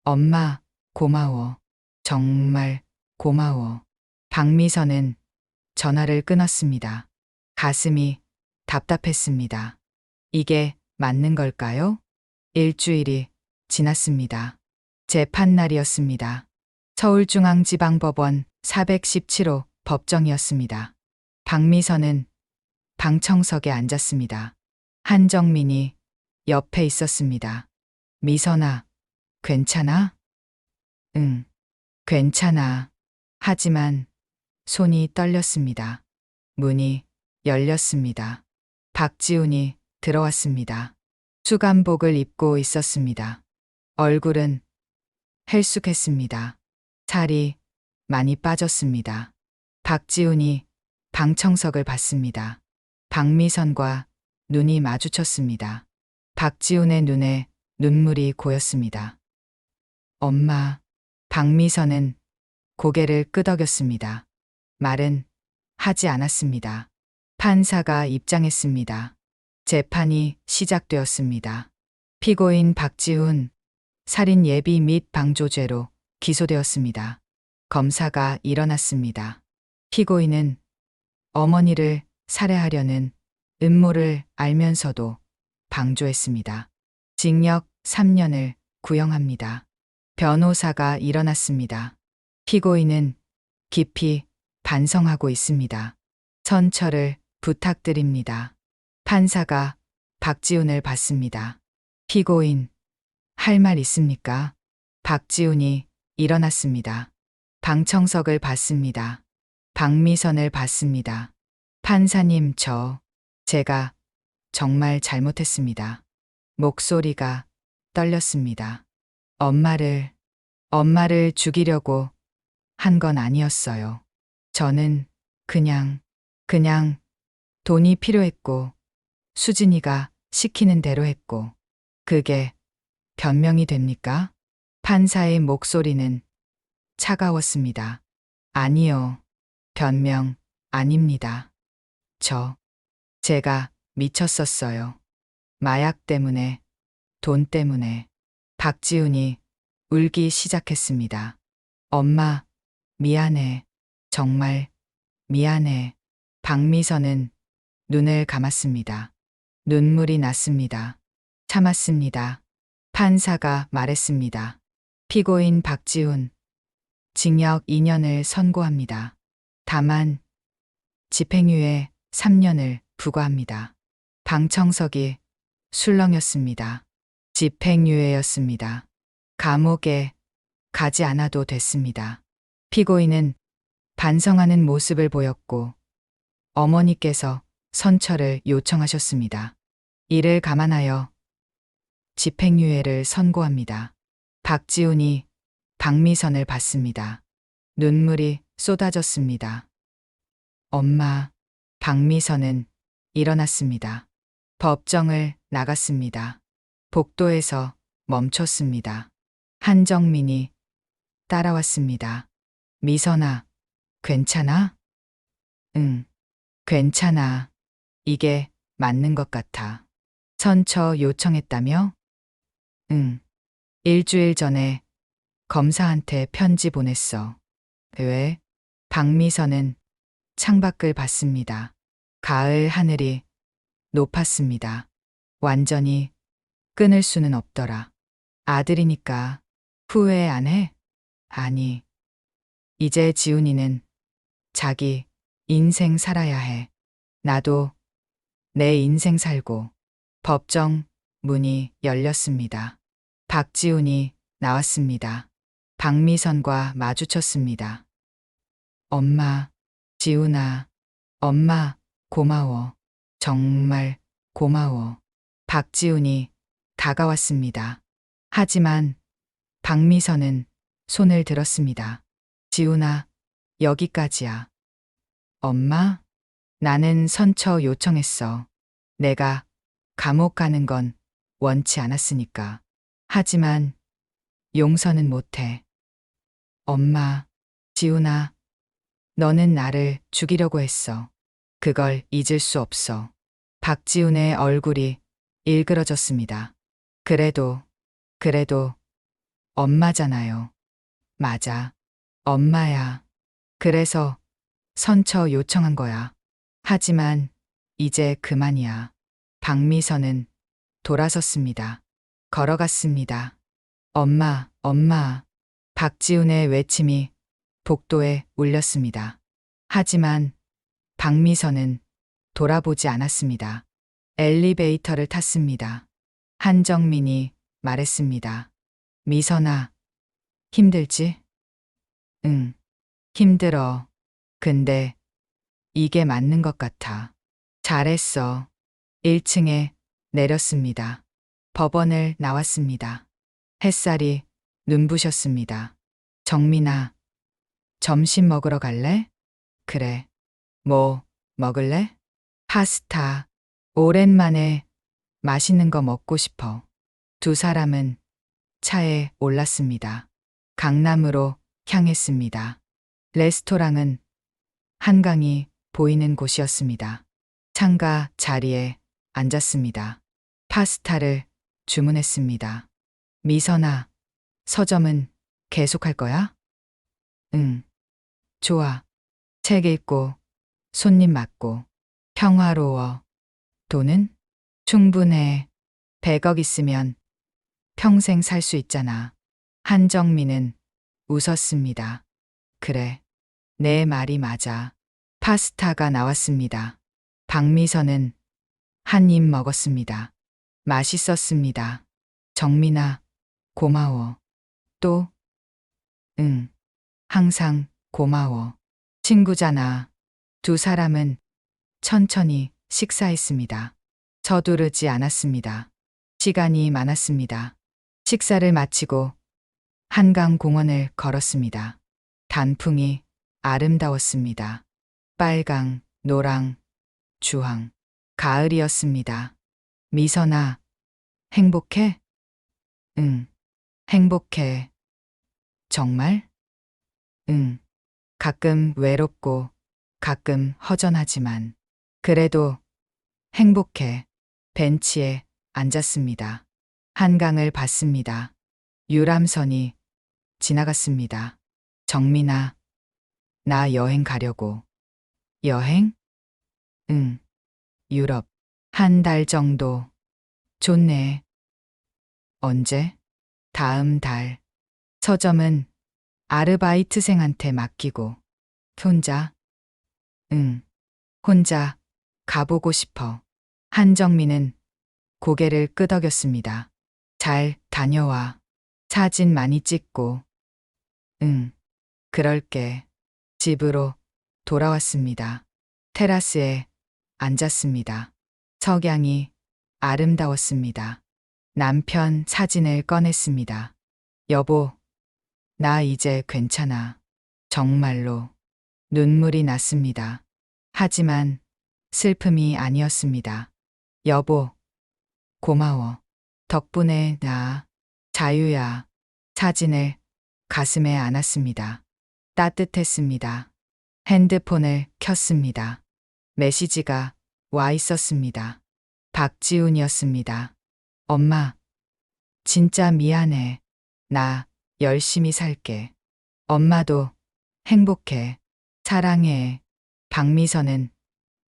엄마, 고마워. 정말 고마워. 박미선은 전화를 끊었습니다. 가슴이 답답했습니다. 이게 맞는 걸까요? 일주일이 지났습니다. 재판날이었습니다. 서울중앙지방법원 417호 법정이었습니다. 박미선은 방청석에 앉았습니다. 한정민이 옆에 있었습니다. 미선아, 괜찮아? 응, 괜찮아. 하지만 손이 떨렸습니다. 문이 열렸습니다. 박지훈이 들어왔습니다. 수감복을 입고 있었습니다. 얼굴은 헬쑥했습니다. 살이 많이 빠졌습니다. 박지훈이 방청석을 봤습니다. 박미선과 눈이 마주쳤습니다. 박지훈의 눈에 눈물이 고였습니다. 엄마, 박미선은 고개를 끄덕였습니다. 말은 하지 않았습니다. 판사가 입장했습니다. 재판이 시작되었습니다. 피고인 박지훈, 살인 예비 및 방조죄로 기소되었습니다. 검사가 일어났습니다. 피고인은 어머니를 살해하려는 음모를 알면서도 방조했습니다. 징역 3년을 구형합니다. 변호사가 일어났습니다. 피고인은 깊이 반성하고 있습니다. 선처를 부탁드립니다. 판사가 박지훈을 봤습니다. 피고인, 할 말 있습니까? 박지훈이 일어났습니다. 방청석을 봤습니다. 박미선을 봤습니다. 판사님, 제가 정말 잘못했습니다. 목소리가 떨렸습니다. 엄마를 죽이려고 한 건 아니었어요. 저는 그냥 돈이 필요했고, 수진이가 시키는 대로 했고, 그게 변명이 됩니까? 판사의 목소리는 차가웠습니다. 아니요, 변명 아닙니다. 제가 미쳤었어요. 마약 때문에, 돈 때문에. 박지훈이 울기 시작했습니다. 엄마, 미안해. 정말 미안해. 박미선은 눈을 감았습니다. 눈물이 났습니다. 참았습니다. 판사가 말했습니다. 피고인 박지훈, 징역 2년을 선고합니다. 다만 집행유예 3년을 부과합니다. 방청석이 술렁였습니다. 집행유예였습니다. 감옥에 가지 않아도 됐습니다. 피고인은 반성하는 모습을 보였고 어머니께서 선처를 요청하셨습니다. 이를 감안하여 집행유예를 선고합니다. 박지훈이 박미선을 봤습니다. 눈물이 쏟아졌습니다. 엄마, 박미선은 일어났습니다. 법정을 나갔습니다. 복도에서 멈췄습니다. 한정민이 따라왔습니다. 미선아, 괜찮아? 응, 괜찮아. 이게 맞는 것 같아. 선처 요청했다며? 응. 일주일 전에 검사한테 편지 보냈어. 왜? 박미선은 창밖을 봤습니다. 가을 하늘이 높았습니다. 완전히 끊을 수는 없더라. 아들이니까 후회 안 해? 아니. 이제 지훈이는 자기 인생 살아야 해. 나도 내 인생 살고. 법정 문이 열렸습니다. 박지훈이 나왔습니다. 박미선과 마주쳤습니다. 엄마, 지훈아, 엄마, 고마워. 정말 고마워. 박지훈이 다가왔습니다. 하지만 박미선은 손을 들었습니다. 지훈아, 여기까지야. 엄마, 나는 선처 요청했어. 내가 감옥 가는 건 원치 않았으니까. 하지만 용서는 못해. 엄마, 지훈아, 너는 나를 죽이려고 했어. 그걸 잊을 수 없어. 박지훈의 얼굴이 일그러졌습니다. 그래도 엄마잖아요. 맞아. 엄마야. 그래서 선처 요청한 거야. 하지만 이제 그만이야. 박미선은 돌아섰습니다. 걸어갔습니다. 엄마, 엄마. 박지훈의 외침이 복도에 울렸습니다. 하지만 박미선은 돌아보지 않았습니다. 엘리베이터를 탔습니다. 한정민이 말했습니다. 미선아, 힘들지? 응, 힘들어. 근데 이게 맞는 것 같아. 잘했어. 1층에 내렸습니다. 법원을 나왔습니다. 햇살이 눈부셨습니다. 정민아, 점심 먹으러 갈래? 그래. 뭐 먹을래? 파스타. 오랜만에 맛있는 거 먹고 싶어. 두 사람은 차에 올랐습니다. 강남으로 향했습니다. 레스토랑은 한강이 보이는 곳이었습니다. 창가 자리에 앉았습니다. 파스타를 주문했습니다. 미선아, 서점은 계속할 거야? 응. 좋아. 책 읽고, 손님 맞고, 평화로워. 돈은? 충분해. 100억 있으면 평생 살 수 있잖아. 한정민은 웃었습니다. 그래. 내 말이 맞아. 파스타가 나왔습니다. 박미선은 한 입 먹었습니다. 맛있었습니다. 정민아, 고마워. 또? 응. 항상 고마워. 친구잖아. 두 사람은 천천히 식사했습니다. 서두르지 않았습니다. 시간이 많았습니다. 식사를 마치고 한강공원을 걸었습니다. 단풍이 아름다웠습니다. 빨강, 노랑, 주황. 가을이었습니다. 미선아, 행복해? 응, 행복해. 정말? 응. 가끔 외롭고 가끔 허전하지만 그래도 행복해. 벤치에 앉았습니다. 한강을 봤습니다. 유람선이 지나갔습니다. 정민아, 나 여행 가려고. 여행? 응, 유럽. 한 달 정도. 좋네. 언제? 다음 달. 서점은 아르바이트생한테 맡기고. 혼자? 응, 혼자 가보고 싶어. 한정민은 고개를 끄덕였습니다. 잘 다녀와. 사진 많이 찍고. 응, 그럴게. 집으로 돌아왔습니다. 테라스에 앉았습니다. 석양이 아름다웠습니다. 남편 사진을 꺼냈습니다. 여보, 나 이제 괜찮아. 정말로. 눈물이 났습니다. 하지만 슬픔이 아니었습니다. 여보, 고마워. 덕분에 나 자유야. 사진을 가슴에 안았습니다. 따뜻했습니다. 핸드폰을 켰습니다. 메시지가 와 있었습니다. 박지훈이었습니다. 엄마, 진짜 미안해. 나 열심히 살게. 엄마도 행복해. 사랑해. 박미선은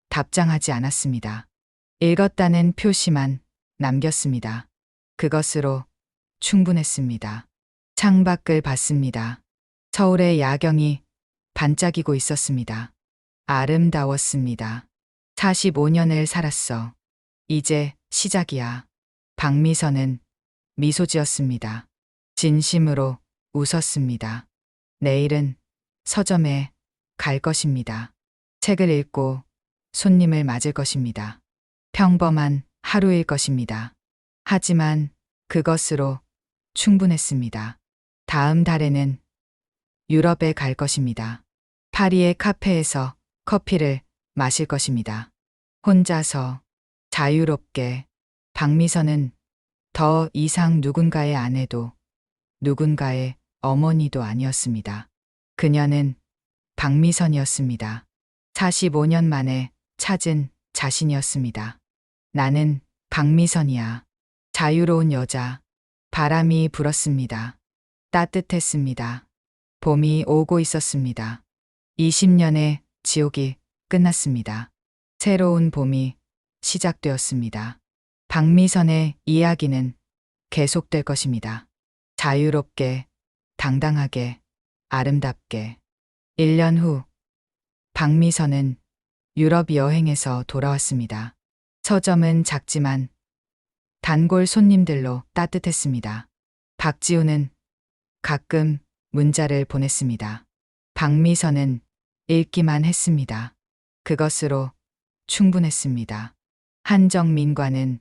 답장하지 않았습니다. 읽었다는 표시만 남겼습니다. 그것으로 충분했습니다. 창밖을 봤습니다. 서울의 야경이 반짝이고 있었습니다. 아름다웠습니다. 45년을 살았어. 이제 시작이야. 박미선은 미소 지었습니다. 진심으로 웃었습니다. 내일은 서점에 갈 것입니다. 책을 읽고 손님을 맞을 것입니다. 평범한 하루일 것입니다. 하지만 그것으로 충분했습니다. 다음 달에는 유럽에 갈 것입니다. 파리의 카페에서 커피를 마실 것입니다. 혼자서 자유롭게. 박미선은 더 이상 누군가의 아내도 누군가의 어머니도 아니었습니다. 그녀는 박미선이었습니다. 45년 만에 찾은 자신이었습니다. 나는 박미선이야. 자유로운 여자. 바람이 불었습니다. 따뜻했습니다. 봄이 오고 있었습니다. 20년의 지옥이 끝났습니다. 새로운 봄이 시작되었습니다. 박미선의 이야기는 계속될 것입니다. 자유롭게, 당당하게, 아름답게. 1년 후, 박미선은 유럽 여행에서 돌아왔습니다. 서점은 작지만 단골 손님들로 따뜻했습니다. 박지우는 가끔 문자를 보냈습니다. 박미선은 읽기만 했습니다. 그것으로 충분했습니다. 한정민과는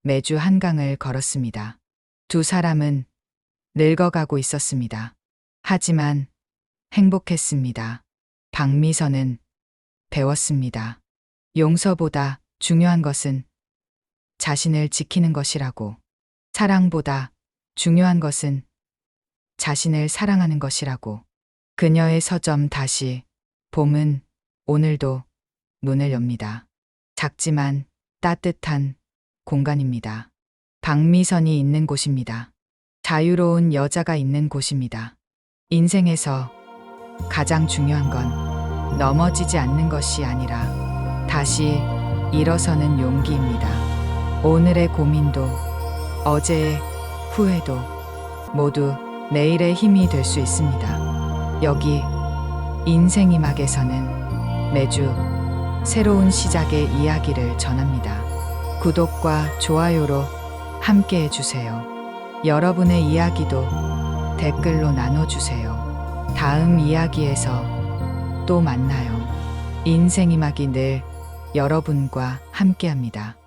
매주 한강을 걸었습니다. 두 사람은 늙어가고 있었습니다. 하지만 행복했습니다. 박미선은 배웠습니다. 용서보다 중요한 것은 자신을 지키는 것이라고. 사랑보다 중요한 것은 자신을 사랑하는 것이라고. 그녀의 서점 다시. 봄은 오늘도 문을 엽니다. 작지만 따뜻한 공간입니다. 박미선이 있는 곳입니다. 자유로운 여자가 있는 곳입니다. 인생에서 가장 중요한 건 넘어지지 않는 것이 아니라 다시 일어서는 용기입니다. 오늘의 고민도 어제의 후회도 모두 내일의 힘이 될 수 있습니다. 여기 인생이막에서는 매주 새로운 시작의 이야기를 전합니다. 구독과 좋아요로 함께 해주세요. 여러분의 이야기도 댓글로 나눠주세요. 다음 이야기에서 또 만나요. 인생이막이 늘 여러분과 함께합니다.